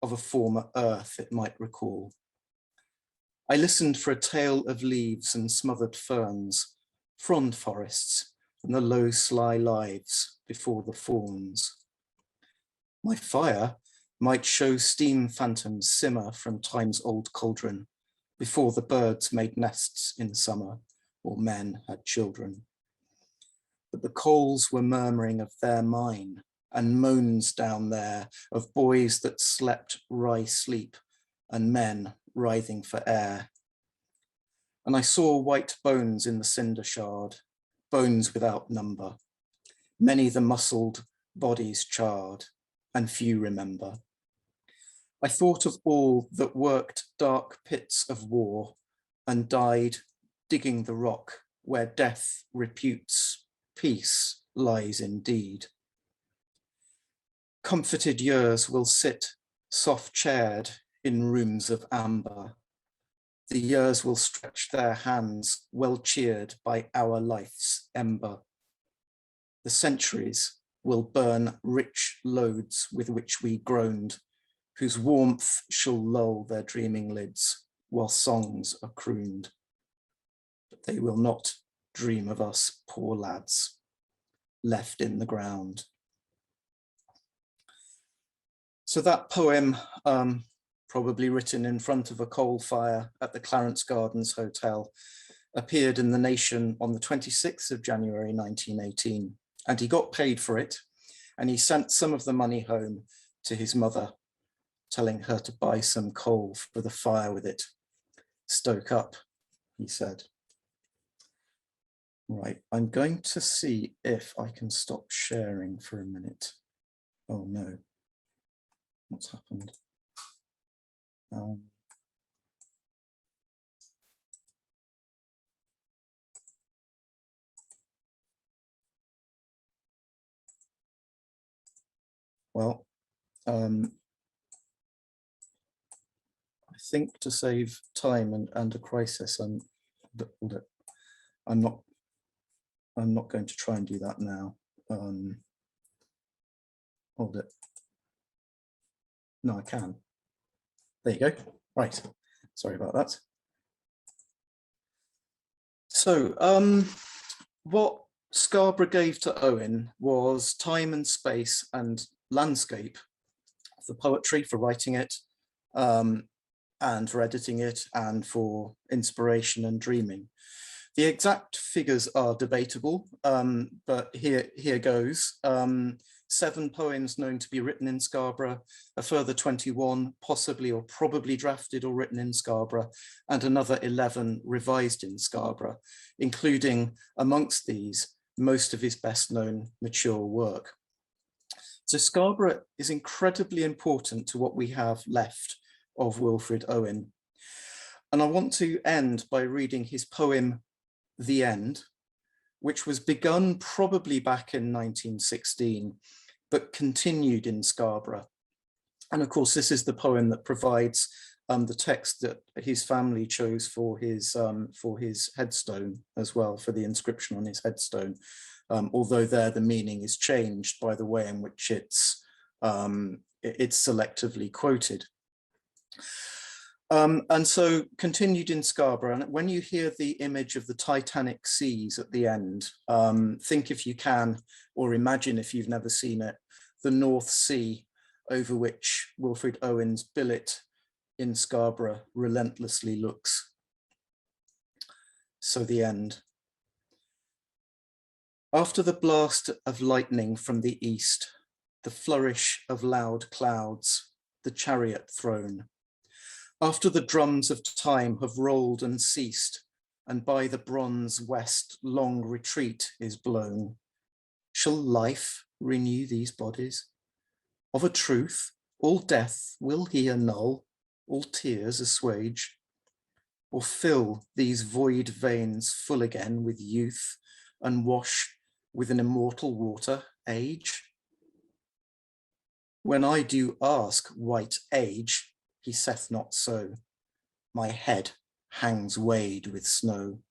of a former earth it might recall. I listened for a tale of leaves and smothered ferns, frond forests, and the low sly lives before the fawns. My fire might show steam phantoms simmer from time's old cauldron, before the birds made nests in summer, or men had children. But the coals were murmuring of their mine, and moans down there of boys that slept wry sleep, and men writhing for air. And I saw white bones in the cinder shard, bones without number, many the muscled bodies charred, and few remember. I thought of all that worked dark pits of war, and died digging the rock where death reputes peace lies indeed. Comforted years will sit soft-chaired in rooms of amber. The years will stretch their hands well cheered by our life's ember. The centuries will burn rich loads with which we groaned, whose warmth shall lull their dreaming lids while songs are crooned. But they will not dream of us poor lads left in the ground. So that poem probably written in front of a coal fire at the Clarence Gardens Hotel, appeared in The Nation on the 26th of January 1918, and he got paid for it, and he sent some of the money home to his mother, telling her to buy some coal for the fire with it. "Stoke up," he said. Right, I'm going to see if I can stop sharing for a minute. Oh no, what's happened? Well, I think to save time and a crisis, I'm not going to try and do that now. Hold it. No, I can. There you go. Right. Sorry about that. So what Scarborough gave to Owen was time and space and landscape for poetry, for writing it, and for editing it, and for inspiration and dreaming. The exact figures are debatable, but here goes. 7 poems known to be written in Scarborough, a further 21 possibly or probably drafted or written in Scarborough, and another 11 revised in Scarborough, including amongst these most of his best known mature work. So Scarborough is incredibly important to what we have left of Wilfred Owen. And I want to end by reading his poem, "The End," which was begun probably back in 1916, but continued in Scarborough. And of course, this is the poem that provides the text that his family chose for his headstone as well, for the inscription on his headstone. Although there the meaning is changed by the way in which it's selectively quoted. And so continued in Scarborough, and when you hear the image of the Titanic seas at the end, think if you can, or imagine if you've never seen it, the North Sea over which Wilfred Owen's billet in Scarborough relentlessly looks. So the end. After the blast of lightning from the east, the flourish of loud clouds, the chariot throne, after the drums of time have rolled and ceased, and by the bronze west long retreat is blown, shall life renew these bodies? Of a truth, all death will he annul, all tears assuage, or fill these void veins full again with youth, and wash with an immortal water age? When I do ask white age, he saith not so. My head hangs weighed with snow.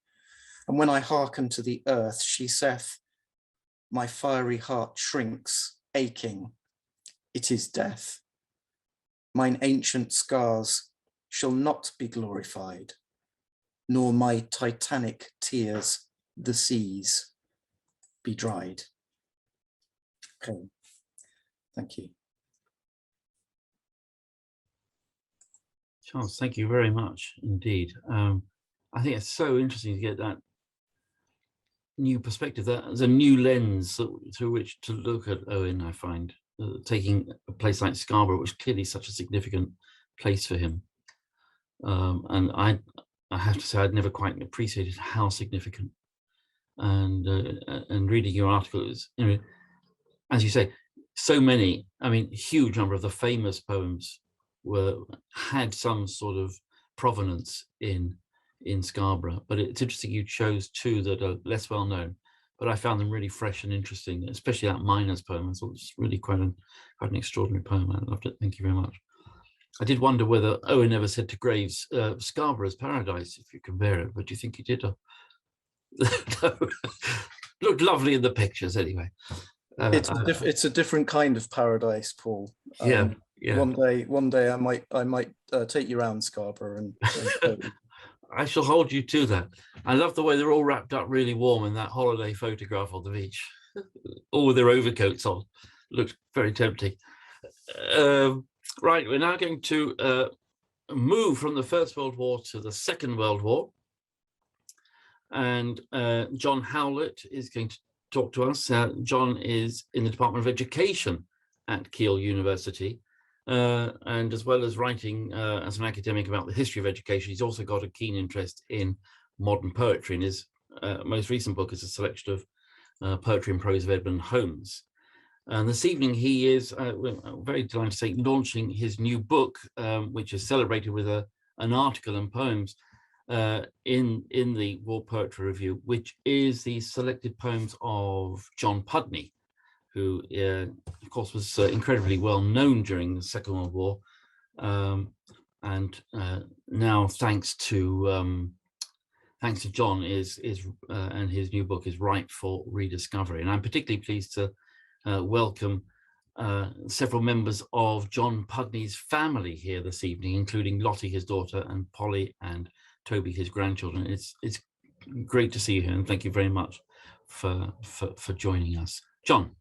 And when I hearken to the earth, she saith, my fiery heart shrinks, aching. It is death. Mine ancient scars shall not be glorified, nor my titanic tears the seas be dried. Okay, thank you. Charles, thank you very much indeed. I think it's so interesting to get that new perspective. There's a new lens through which to look at Owen, I find, taking a place like Scarborough, which is clearly such a significant place for him. And I have to say, I'd never quite appreciated how significant. And reading your article is, you know, as you say, so many, I mean, huge number of the famous poems had some sort of provenance in Scarborough, but it's interesting you chose 2 that are less well known, but I found them really fresh and interesting, especially that Miner's poem. I thought it was really quite an extraordinary poem. I loved it. Thank you very much. I did wonder whether Owen ever said to Graves, Scarborough's paradise, if you compare it, but do you think he did? No. Looked lovely in the pictures anyway. It's a different kind of paradise, Paul. Yeah. One day I might take you around Scarborough and I shall hold you to that. I love the way they're all wrapped up really warm in that holiday photograph on the beach, all with their overcoats on. Looks very tempting. Right, we're now going to move from the First World War to the Second World War. And John Howlett is going to talk to us. John is in the Department of Education at Keele University. And as well as writing as an academic about the history of education, he's also got a keen interest in modern poetry. And his most recent book is a selection of poetry and prose of Edmund Holmes. And this evening he is, we're very delighted to say, launching his new book, which is celebrated with an article and poems in the War Poetry Review, which is the selected poems of John Pudney, who, of course, was incredibly well known during the Second World War, and now, thanks to John, and his new book is ripe for rediscovery. And I'm particularly pleased to welcome several members of John Pudney's family here this evening, including Lottie, his daughter, and Polly and Toby, his grandchildren. It's great to see you here, and thank you very much for joining us. John.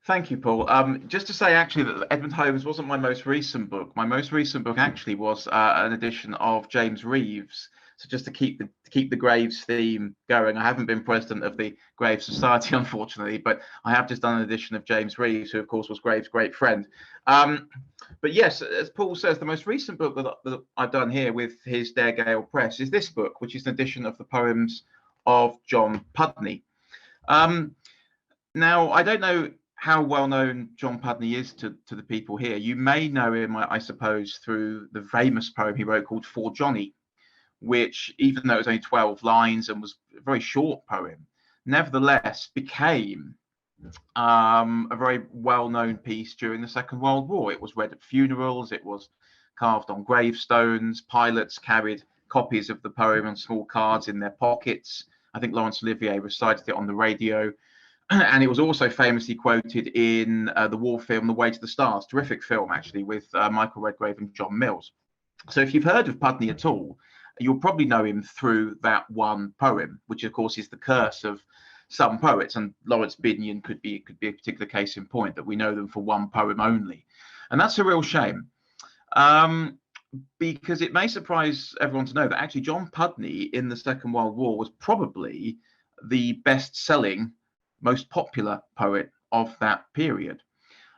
Thank you, Paul. Just to say, actually, that Edmund Holmes wasn't my most recent book. My most recent book actually was an edition of James Reeves. So just to keep the Graves theme going, I haven't been president of the Graves Society, unfortunately, but I have just done an edition of James Reeves, who, of course, was Graves' great friend. But yes, as Paul says, the most recent book that I've done here with his Dare Gale Press is this book, which is an edition of the poems of John Pudney. Now, I don't know how well known John Pudney is to the people here. You may know him, I suppose, through the famous poem he wrote called For Johnny, which, even though it was only 12 lines and was a very short poem, nevertheless became a very well-known piece during the Second World War. It was read at funerals, it was carved on gravestones, pilots carried copies of the poem on small cards in their pockets. I think Laurence Olivier recited it on the radio. And it was also famously quoted in the war film The Way to the Stars, terrific film actually, with Michael Redgrave and John Mills. So if you've heard of Pudney at all, you'll probably know him through that one poem, which of course is the curse of some poets, and Laurence Binyon could be a particular case in point, that we know them for one poem only. And that's a real shame, because it may surprise everyone to know that actually John Pudney in the Second World War was probably the best-selling, most popular poet of that period.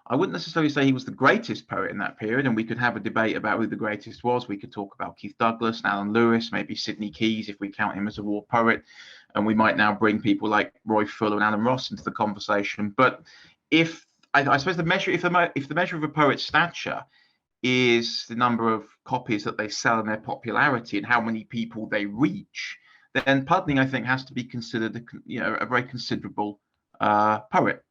I wouldn't necessarily say he was the greatest poet in that period, and we could have a debate about who the greatest was. We could talk about Keith Douglas, Alan Lewis, maybe Sidney Keys, if we count him as a war poet, and we might now bring people like Roy Fuller and Alan Ross into the conversation. But if I suppose the measure, if the measure of a poet's stature is the number of copies that they sell and their popularity and how many people they reach, then Pudney, I think, has to be considered a very considerable poet.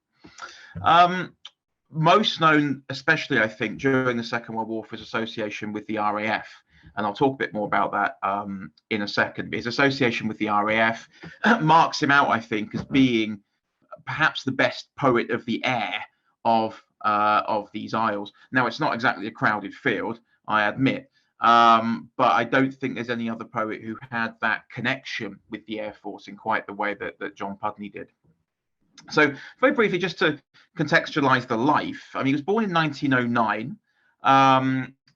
Most known, especially I think, during the Second World War for his association with the RAF, and I'll talk a bit more about that in a second. But his association with the RAF marks him out, I think, as being perhaps the best poet of the air of these isles. Now, it's not exactly a crowded field, I admit, but I don't think there's any other poet who had that connection with the Air Force in quite the way that John Pudney did. So very briefly, just to contextualize the life, I mean, he was born in 1909,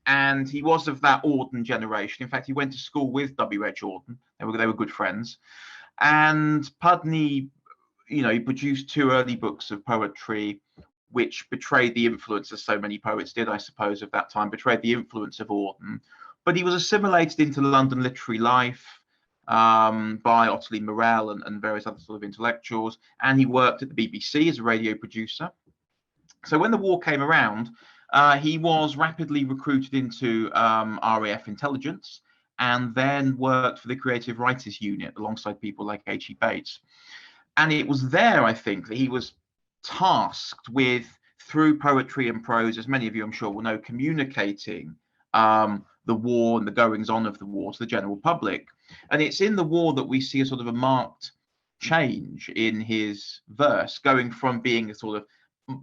and he was of that Auden generation. In fact, he went to school with W.H. Auden. They were good friends. And Pudney, he produced two early books of poetry, which betrayed the influence, as so many poets did, I suppose, of that time, betrayed the influence of Auden. But he was assimilated into London literary life by Ottilie Morell and various other sort of intellectuals, and he worked at the BBC as a radio producer. So when the war came around, he was rapidly recruited into RAF intelligence, and then worked for the Creative Writers Unit alongside people like H.E. Bates. And it was there, I think, that he was tasked with, through poetry and prose, as many of you I'm sure will know, communicating the war and the goings on of the war to the general public. And it's in the war that we see a sort of a marked change in his verse, going from being a sort of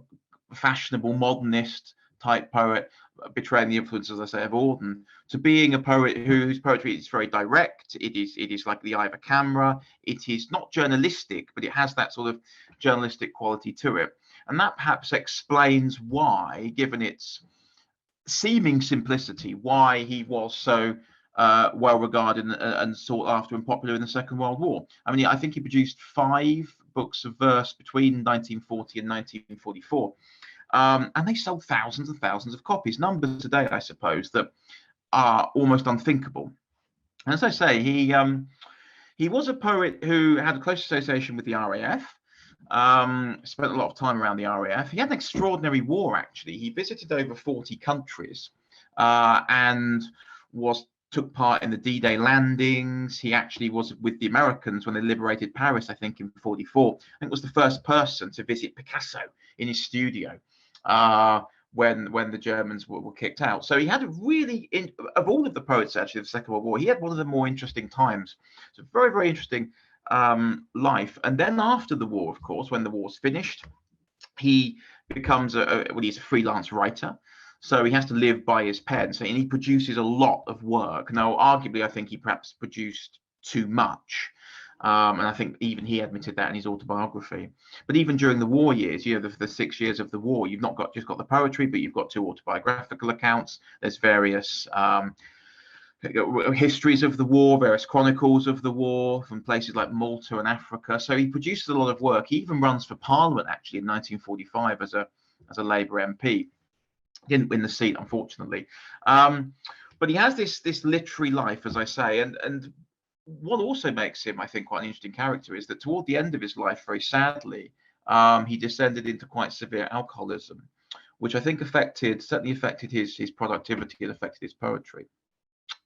fashionable modernist type poet, betraying the influence, as I say, of Auden, to being a poet whose poetry is very direct. It is like the eye of a camera. It is not journalistic, but it has that sort of journalistic quality to it. And that perhaps explains why, given its seeming simplicity, why he was so well regarded and sought after and popular in the Second World War. I mean, I think he produced 5 books of verse between 1940 and 1944, and they sold thousands and thousands of copies. Numbers today, I suppose, that are almost unthinkable. And as I say, he was a poet who had a close association with the RAF. Spent a lot of time around the RAF. He had an extraordinary war, actually. He visited over 40 countries and took part in the D-Day landings. He actually was with the Americans when they liberated Paris, I think, in 44. I think was the first person to visit Picasso in his studio when the Germans were kicked out. So he had a really, of all of the poets, actually, of the Second World War, he had one of the more interesting times. It's a very, very interesting life. And then after the war, of course, when the war's finished, he becomes he's a freelance writer. So he has to live by his pen. So, and he produces a lot of work. Now, arguably, I think he perhaps produced too much. And I think even he admitted that in his autobiography. But even during the war years, the 6 years of the war, you've not just got the poetry, but you've got 2 autobiographical accounts. There's various histories of the war, various chronicles of the war from places like Malta and Africa. So he produces a lot of work. He even runs for Parliament, actually, in 1945 as a Labour MP. Didn't win the seat, unfortunately, but he has this literary life, as I say, and what also makes him, I think, quite an interesting character is that toward the end of his life, very sadly, he descended into quite severe alcoholism, which I think certainly affected his productivity and affected his poetry.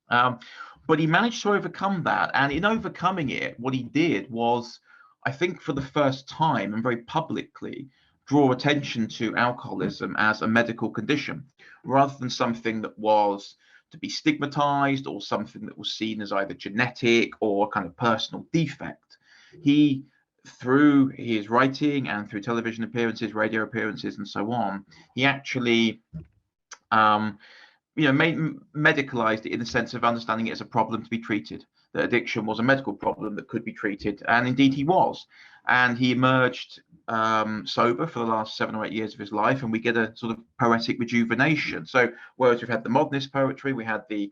But he managed to overcome that, and in overcoming it, what he did was, I think, for the first time and very publicly, draw attention to alcoholism as a medical condition, rather than something that was to be stigmatized or something that was seen as either genetic or kind of personal defect. He, through his writing and through television appearances, radio appearances, and so on, he actually medicalized it in the sense of understanding it as a problem to be treated. That addiction was a medical problem that could be treated, and indeed he was. And he emerged sober for the last 7 or 8 years of his life, and we get a sort of poetic rejuvenation. So whereas we've had the modernist poetry, we had the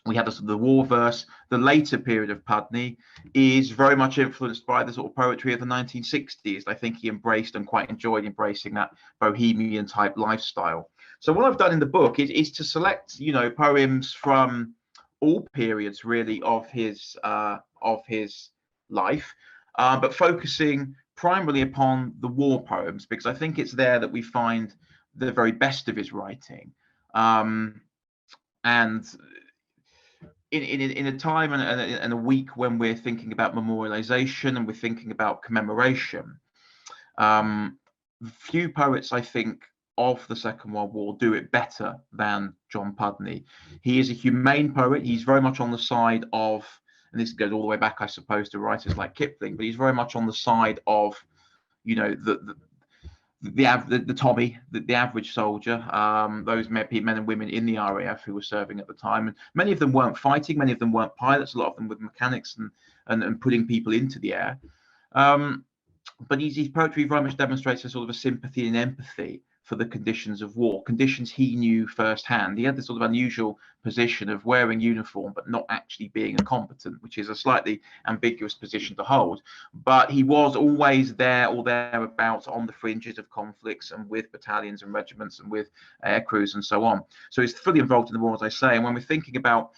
war verse, the later period of Pudney is very much influenced by the sort of poetry of the 1960s. I think he embraced and quite enjoyed embracing that bohemian type lifestyle. So what I've done in the book is to select, poems from all periods really of his life, but focusing primarily upon the war poems, because I think it's there that we find the very best of his writing. And in a time and a week when we're thinking about memorialization and we're thinking about commemoration, few poets, I think, of the Second World War do it better than John Pudney. He is a humane poet. He's very much on the side of, and this goes all the way back, I suppose, to writers like Kipling, but he's very much on the side of, the Tommy, the average soldier, those men and women in the RAF who were serving at the time. And many of them weren't fighting, many of them weren't pilots, a lot of them were mechanics and putting people into the air. But his poetry very much demonstrates a sort of a sympathy and empathy for the conditions of war, conditions he knew firsthand. He had this sort of unusual position of wearing uniform but not actually being a combatant, which is a slightly ambiguous position to hold. But he was always there or thereabouts on the fringes of conflicts and with battalions and regiments and with air crews and so on. So he's fully involved in the war, as I say. And when we're thinking about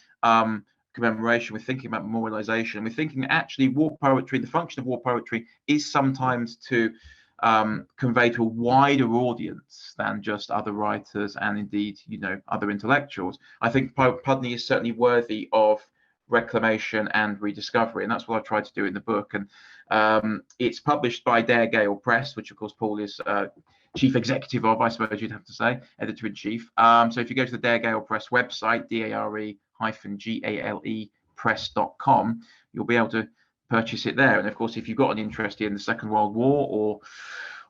commemoration, we're thinking about memorialization, we're thinking actually war poetry, the function of war poetry is sometimes to convey to a wider audience than just other writers and indeed, other intellectuals. I think Pudney is certainly worthy of reclamation and rediscovery, and that's what I've tried to do in the book. And it's published by Dare Gale Press, which of course Paul is chief executive of, I suppose you'd have to say, editor-in-chief. So if you go to the Dare Gale Press website, DARE-GALE press.com, you'll be able to purchase it there. And of course, if you've got an interest in the Second World War or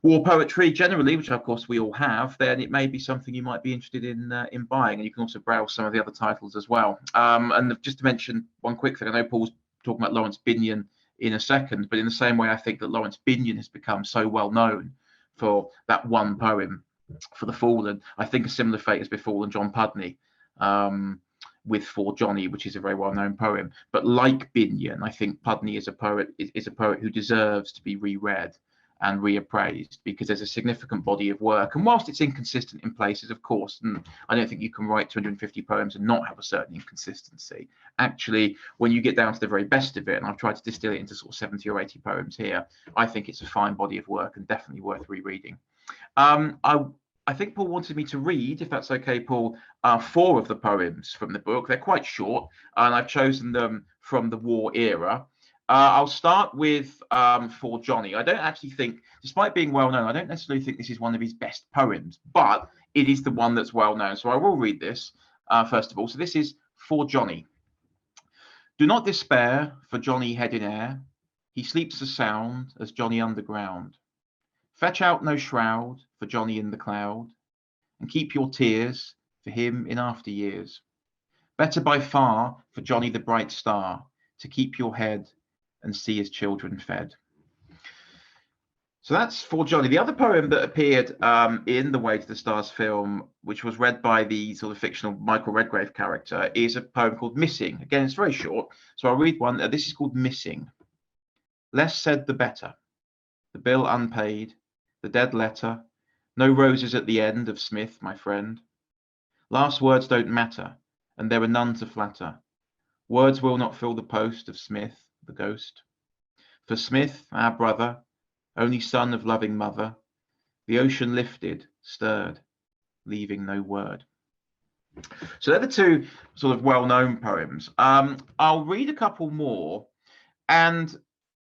war poetry generally, which of course we all have, then it may be something you might be interested in buying. And you can also browse some of the other titles as well. And just to mention one quick thing, I know Paul's talking about Laurence Binyon in a second, but in the same way, I think that Laurence Binyon has become so well known for that one poem for the Fallen. I think a similar fate has befallen John Pudney with For Johnny, which is a very well-known poem. But like Binyon, I think Pudney is a poet who deserves to be reread and reappraised, because there's a significant body of work. And whilst it's inconsistent in places, of course, and I don't think you can write 250 poems and not have a certain inconsistency. Actually, when you get down to the very best of it, and I've tried to distill it into sort of 70 or 80 poems here, I think it's a fine body of work and definitely worth rereading. I think Paul wanted me to read, if that's okay, Paul, 4 of the poems from the book. They're quite short, and I've chosen them from the war era. I'll start with For Johnny. I don't actually think, despite being well known, I don't necessarily think this is one of his best poems, but it is the one that's well known. So I will read this first of all. So this is For Johnny. Do not despair for Johnny head in air. He sleeps as sound as Johnny underground. Fetch out no shroud for Johnny in the cloud, and keep your tears for him in after years. Better by far for Johnny the bright star, to keep your head and see his children fed. So that's For Johnny. The other poem that appeared in the Way to the Stars film, which was read by the sort of fictional Michael Redgrave character, is a poem called Missing. Again, it's very short, so I'll read one. This is called Missing. Less said the better. The bill unpaid, the dead letter, no roses at the end of Smith, my friend. Last words don't matter, and there are none to flatter. Words will not fill the post of Smith, the ghost. For Smith, our brother, only son of loving mother, the ocean lifted, stirred, leaving no word. So they're the 2 sort of well-known poems. I'll read a couple more, and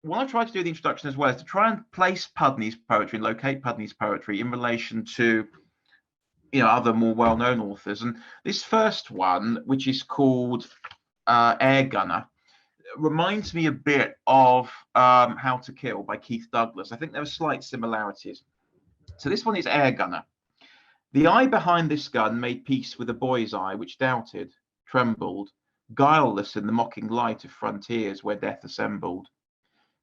what I tried to do in the introduction as well is to try and place Pudney's poetry and locate Pudney's poetry in relation to, you know, other more well-known authors. And this first one, which is called Air Gunner, reminds me a bit of How to Kill by Keith Douglas. I think there are slight similarities. So this one is Air Gunner. The eye behind this gun made peace with a boy's eye, which doubted, trembled, guileless in the mocking light of frontiers where death assembled.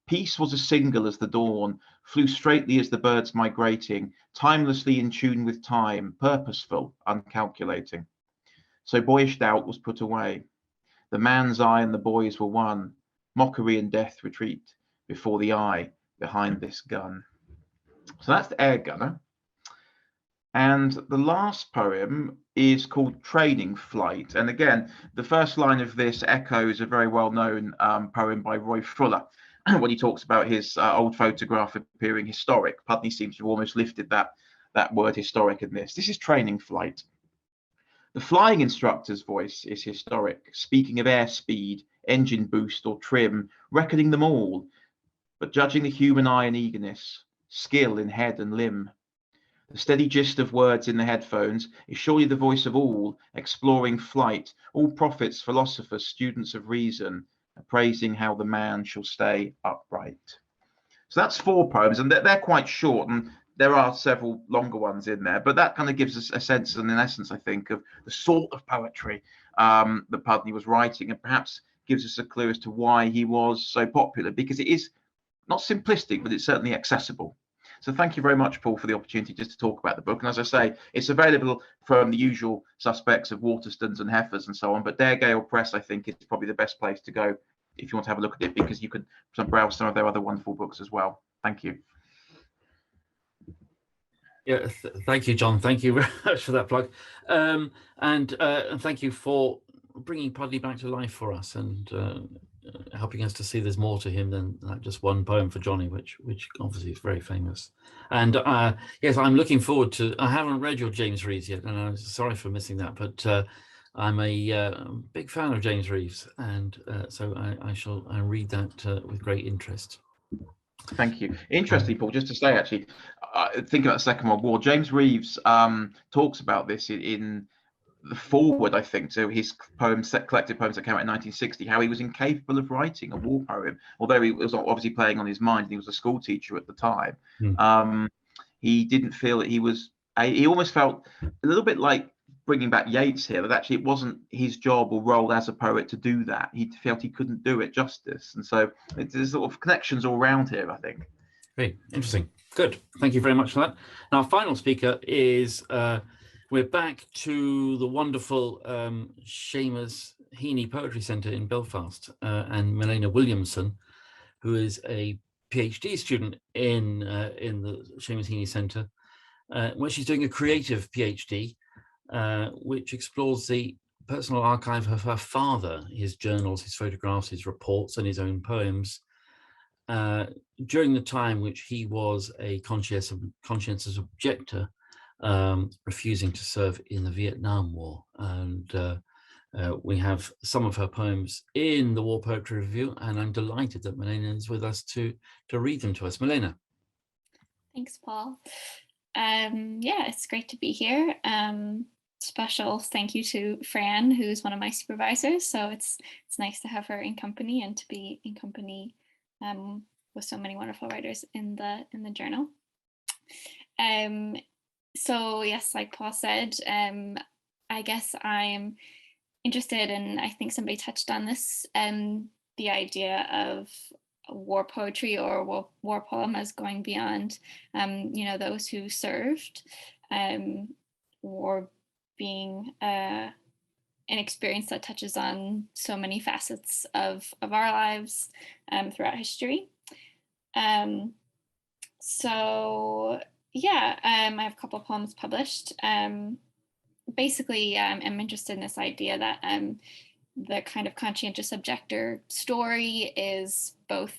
Peace was as single as the dawn, flew straightly as the birds migrating, timelessly in tune with time, purposeful, uncalculating. So boyish doubt was put away. The man's eye and the boy's were one. Mockery and death retreat before the eye behind this gun. So that's the Air Gunner. And the last poem is called Training Flight. And again, the first line of this echoes a very well-known poem by Roy Fuller, when he talks about his old photograph appearing historic. Pudney seems to have almost lifted that word historic in this. This is Training Flight. The flying instructor's voice is historic, speaking of airspeed, engine boost or trim, reckoning them all, but judging the human eye and eagerness, skill in head and limb. The steady gist of words in the headphones is surely the voice of all, exploring flight, all prophets, philosophers, students of reason, appraising how the man shall stay upright. So that's 4 poems, and they're quite short, and there are several longer ones in there, but that kind of gives us a sense and an essence, I think, of the sort of poetry that Pudney was writing, and perhaps gives us a clue as to why he was so popular, because it is not simplistic, but it's certainly accessible. So thank you very much, Paul, for the opportunity just to talk about the book. And as I say, it's available from the usual suspects of Waterstones and Heifers and so on, but Dare Gale Press, I think, is probably the best place to go if you want to have a look at it, because you can browse some of their other wonderful books as well. Thank you. Yeah, thank you, John. Thank you very much for that plug. And thank you for bringing Pudney back to life for us, and helping us to see there's more to him than just one poem for Johnny, which obviously is very famous. And yes, I'm looking forward to. I haven't read your James Reeves yet, and I'm sorry for missing that. But I'm a big fan of James Reeves, and so I shall read that with great interest. Thank you. Interestingly, Paul, just to say, actually, think about the Second World War. James Reeves talks about this in the foreword, I think, to his collected poems that came out in 1960, how he was incapable of writing a war poem, although he was obviously playing on his mind, and he was a school teacher at the time. He didn't feel that he was, he almost felt a little bit like bringing back Yeats here, that actually it wasn't his job or role as a poet to do that. He felt he couldn't do it justice. And so there's sort of connections all around here, I think. Very interesting. Good. Thank you very much for that. And our final speaker is, we're back to the wonderful Seamus Heaney Poetry Centre in Belfast, and Milena Williamson, who is a PhD student in the Seamus Heaney Centre, where she's doing a creative PhD, which explores the personal archive of her father, his journals, his photographs, his reports, and his own poems, during the time which he was a conscientious objector, refusing to serve in the Vietnam War. And we have some of her poems in the War Poetry Review, and I'm delighted that Milena is with us to read them to us. Milena. Thanks, Paul. Yeah, it's great to be here. Special thank you to Fran, who's one of my supervisors. So it's nice to have her in company and to be in company with so many wonderful writers in the journal. So yes, like Paul said, I guess I'm interested in, I think somebody touched on this, the idea of war poetry or war poem as going beyond, those who served, war being an experience that touches on so many facets of our lives throughout history. So yeah, I have a couple of poems published. Basically, I'm interested in this idea that the kind of conscientious objector story is both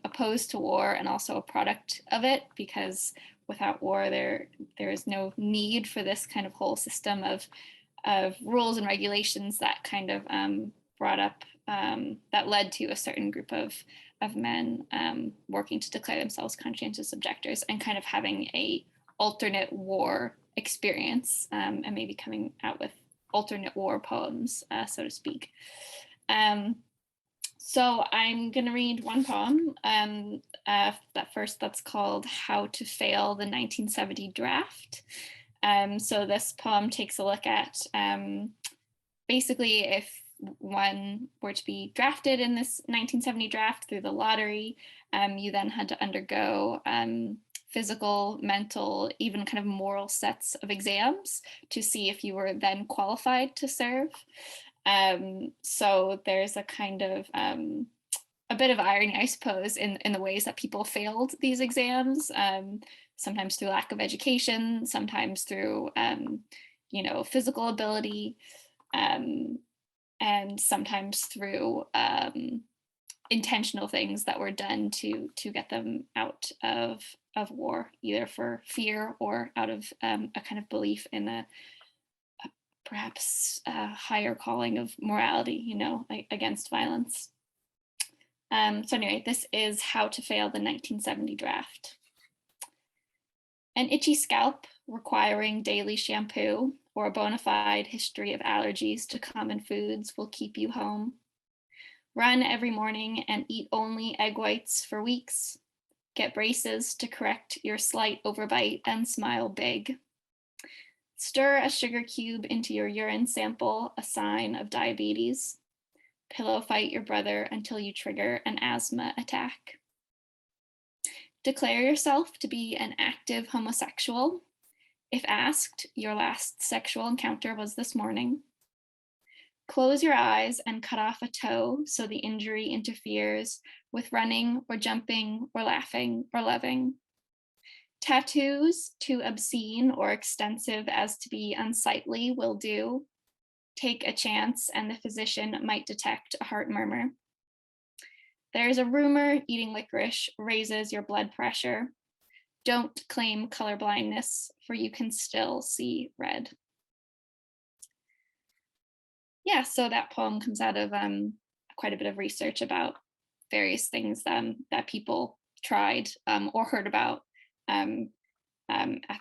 opposed to war and also a product of it, because without war, there is no need for this kind of whole system of rules and regulations that kind of brought up, that led to a certain group of men working to declare themselves conscientious objectors and kind of having a alternate war experience, and maybe coming out with alternate war poems, so to speak. So I'm going to read one poem that's called How to Fail the 1970 Draft. So this poem takes a look at basically if one were to be drafted in this 1970 draft through the lottery, you then had to undergo physical, mental, even kind of moral sets of exams to see if you were then qualified to serve. So there's a kind of a bit of irony, I suppose, in the ways that people failed these exams, sometimes through lack of education, sometimes through physical ability, and sometimes through intentional things that were done to get them out of war, either for fear or out of a kind of belief in a perhaps a higher calling of morality, against violence. So anyway, this is How to Fail the 1970 Draft. An itchy scalp requiring daily shampoo or a bona fide history of allergies to common foods will keep you home. Run every morning and eat only egg whites for weeks. Get braces to correct your slight overbite and smile big. Stir a sugar cube into your urine sample, a sign of diabetes. Pillow fight your brother until you trigger an asthma attack. Declare yourself to be an active homosexual. If asked, your last sexual encounter was this morning. Close your eyes and cut off a toe so the injury interferes with running or jumping or laughing or loving. Tattoos, too obscene or extensive as to be unsightly, will do. Take a chance and the physician might detect a heart murmur. There is a rumor eating licorice raises your blood pressure. Don't claim colorblindness, for you can still see red. Yeah, so that poem comes out of quite a bit of research about various things that people tried or heard about at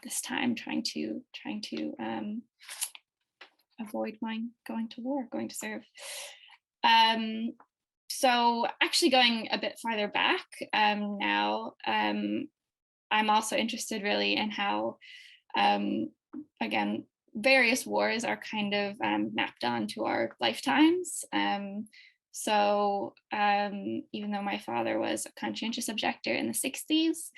this time, trying to avoid going to war, going to serve. So actually going a bit farther back now, I'm also interested really in how, again, various wars are kind of mapped onto our lifetimes. So even though my father was a conscientious objector in the 60s,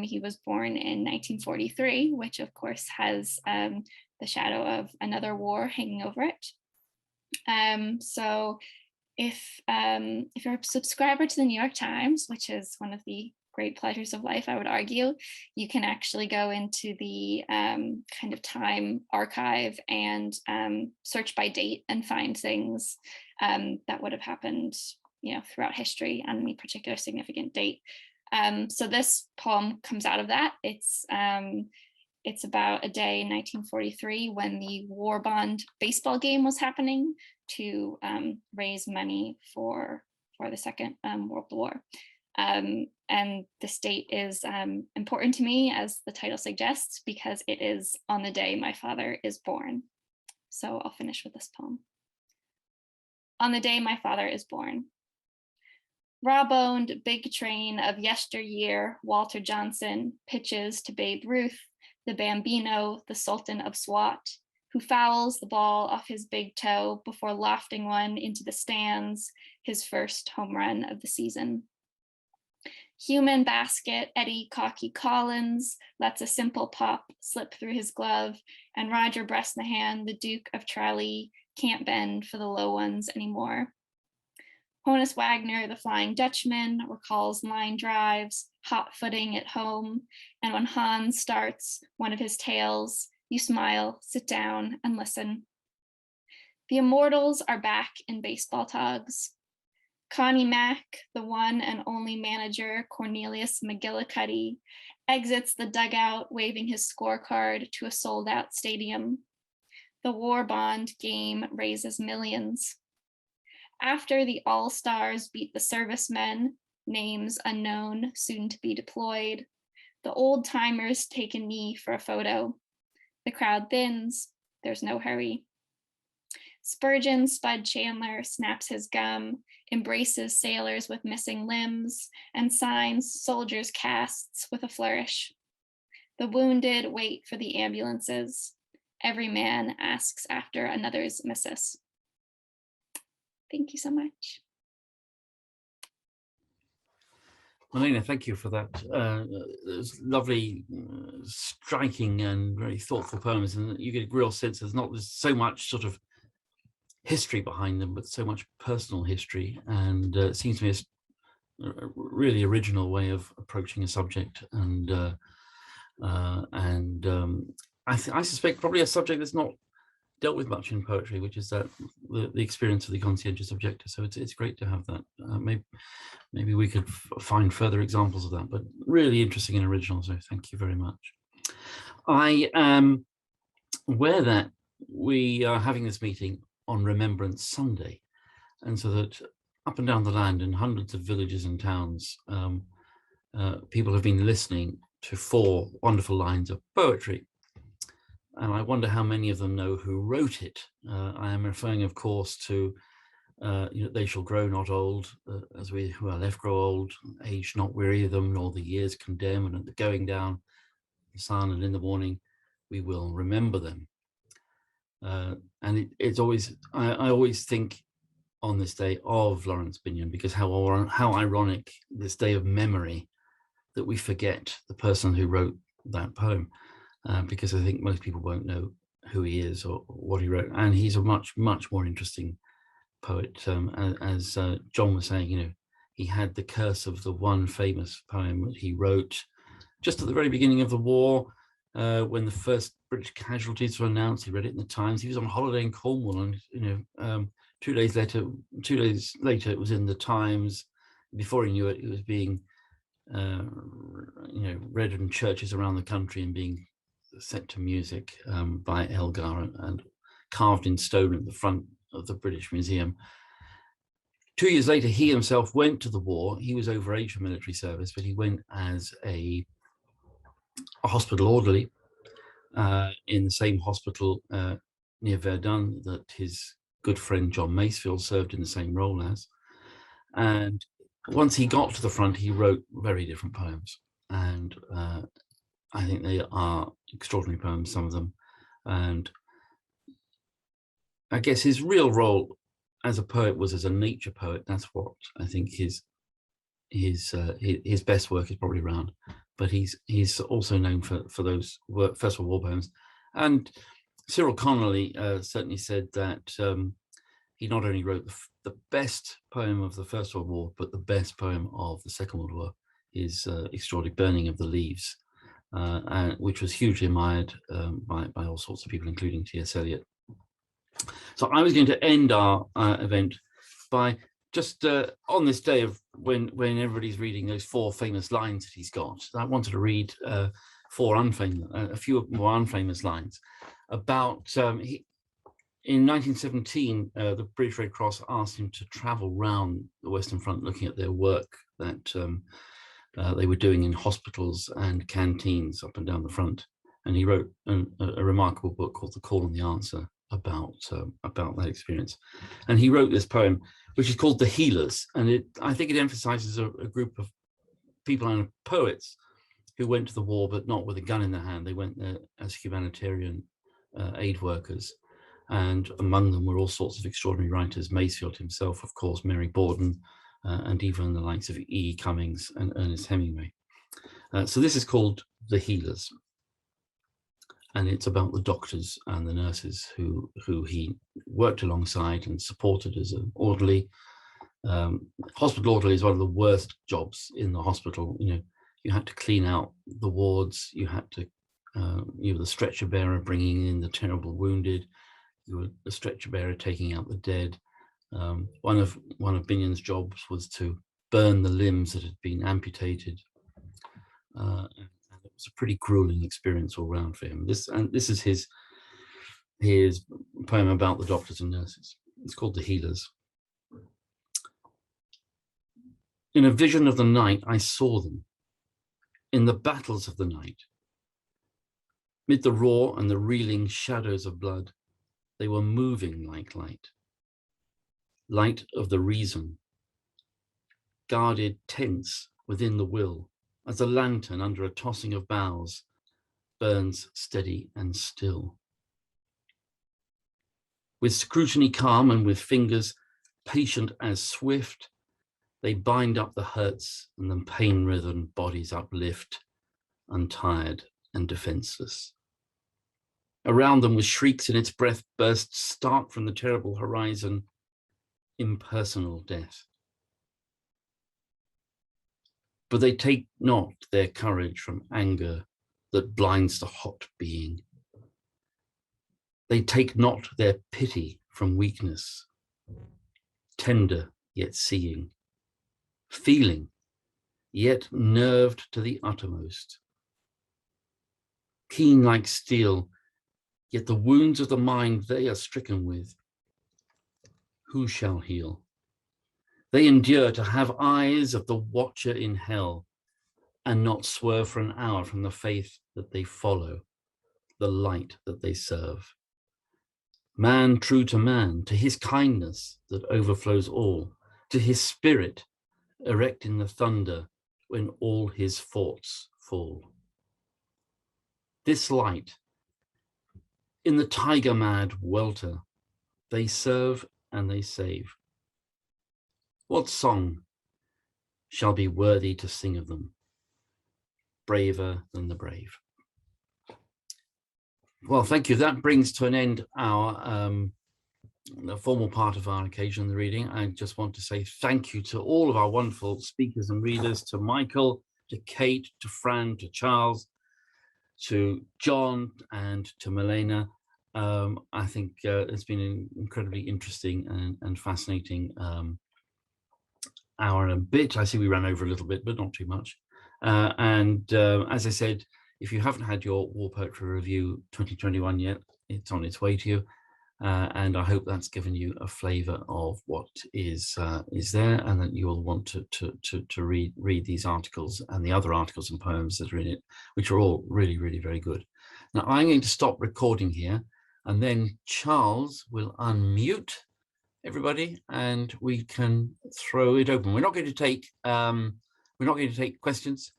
he was born in 1943, which of course has the shadow of another war hanging over it. So if you're a subscriber to the New York Times, which is one of the great pleasures of life, I would argue, you can actually go into the kind of Time archive and search by date and find things that would have happened, throughout history on any particular significant date. So this poem comes out of that. It's about a day in 1943 when the war bond baseball game was happening to raise money for the Second World War. And this date is important to me, as the title suggests, because it is on the day my father is born. So I'll finish with this poem. On the day my father is born. Raw-boned big train of yesteryear, Walter Johnson pitches to Babe Ruth, the Bambino, the Sultan of SWAT, who fouls the ball off his big toe before lofting one into the stands, his first home run of the season. Human basket, Eddie Cocky Collins, lets a simple pop slip through his glove, and Roger Bresnahan, the Duke of Tralee, can't bend for the low ones anymore. Honus Wagner, the Flying Dutchman, recalls line drives, hot footing at home, and when Hans starts one of his tales, you smile, sit down, and listen. The Immortals are back in baseball togs. Connie Mack, the one and only manager, Cornelius McGillicuddy, exits the dugout waving his scorecard to a sold-out stadium. The war bond game raises millions. After the All-Stars beat the servicemen, names unknown, soon to be deployed, the old-timers take a knee for a photo. The crowd thins, there's no hurry. Spurgeon Spud Chandler snaps his gum, embraces sailors with missing limbs, and signs soldiers' casts with a flourish. The wounded wait for the ambulances. Every man asks after another's missus. Thank you so much. Milena, thank you for that. Those lovely, striking and very thoughtful poems, and you get a real sense there's not so much sort of history behind them, but so much personal history, and it seems to me a really original way of approaching a subject, and I suspect probably a subject that's not dealt with much in poetry, which is that the experience of the conscientious objector. So it's great to have that. Maybe we could find further examples of that, but really interesting and original. So thank you very much. I am aware that we are having this meeting on Remembrance Sunday, and so that up and down the land in hundreds of villages and towns, people have been listening to 4 wonderful lines of poetry. And I wonder how many of them know who wrote it. I am referring, of course, to they shall grow not old, as we who are left grow old, age not weary of them, nor the years condemn, and at the going down the sun and in the morning we will remember them. And it's always, I always think on this day of Laurence Binyon, because how ironic this day of memory that we forget the person who wrote that poem. Because I think most people won't know who he is or what he wrote, and he's a much more interesting poet. As John was saying, he had the curse of the one famous poem that he wrote just at the very beginning of the war, when the first British casualties were announced. He read it in the Times. He was on holiday in Cornwall, and 2 days later, it was in the Times. Before he knew it, it was being read in churches around the country and being set to music by Elgar and carved in stone at the front of the British Museum. 2 years later, he himself went to the war. He was overage for military service, but he went as a hospital orderly in the same hospital near Verdun that his good friend John Masefield served in the same role as. And once he got to the front, he wrote very different poems. And I think they are extraordinary poems, some of them. And I guess his real role as a poet was as a nature poet. That's what I think his best work is probably around. But he's also known for those First World War poems. And Cyril Connolly certainly said that he not only wrote the best poem of the First World War, but the best poem of the Second World War, his extraordinary Burning of the Leaves, which was hugely admired by all sorts of people, including T.S. Eliot. So I was going to end our event by just on this day of when everybody's reading those 4 famous lines that he's got, I wanted to read a few more unfamous lines about in 1917, the British Red Cross asked him to travel round the Western Front looking at their work that they were doing in hospitals and canteens up and down the front. And he wrote a remarkable book called The Call and the Answer about that experience. And he wrote this poem, which is called The Healers. And I think it emphasizes a group of people and poets who went to the war, but not with a gun in their hand. They went there as humanitarian aid workers. And among them were all sorts of extraordinary writers, Masefield himself, of course, Mary Borden, and even the likes of E. Cummings and Ernest Hemingway. So this is called The Healers. And it's about the doctors and the nurses who he worked alongside and supported as an orderly. Hospital orderly is one of the worst jobs in the hospital. You know, you had to clean out the wards. You had to, you were the stretcher bearer bringing in the terrible wounded. You were the stretcher bearer taking out the dead. One of Binyon's jobs was to burn the limbs that had been amputated. And it was a pretty grueling experience all round for him. This is his poem about the doctors and nurses. It's called The Healers. In a vision of the night, I saw them. In the battles of the night, mid the roar and the reeling shadows of blood, they were moving like light. Light of the reason, guarded tense within the will, as a lantern under a tossing of boughs burns steady and still. With scrutiny calm and with fingers patient as swift, they bind up the hurts and the pain-writhen bodies uplift, untired and defenseless. Around them with shrieks in its breath burst stark from the terrible horizon, impersonal death. But they take not their courage from anger that blinds the hot being. They take not their pity from weakness, tender yet seeing, feeling yet nerved to the uttermost, keen like steel, yet the wounds of the mind they are stricken with, who shall heal? They endure to have eyes of the watcher in hell and not swerve for an hour from the faith that they follow, the light that they serve. Man true to man, to his kindness that overflows all, to his spirit erect in the thunder when all his forts fall. This light, in the tiger-mad welter, they serve and they save. What song shall be worthy to sing of them, braver than the brave? Well, thank you. That brings to an end our the formal part of our occasion, the reading. I just want to say thank you to all of our wonderful speakers and readers, to Michael, to Kate, to Fran, to Charles, to John, and to Milena. I think it's been an incredibly interesting and fascinating hour and a bit. I see we ran over a little bit, but not too much. As I said, if you haven't had your War Poetry Review 2021 yet, it's on its way to you. And I hope that's given you a flavour of what is there, and that you will want to read these articles and the other articles and poems that are in it, which are all really, really very good. Now I'm going to stop recording here, and then Charles will unmute everybody, and we can throw it open. We're not going to take questions,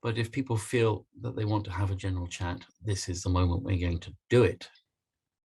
but if people feel that they want to have a general chat, this is the moment we're going to do it.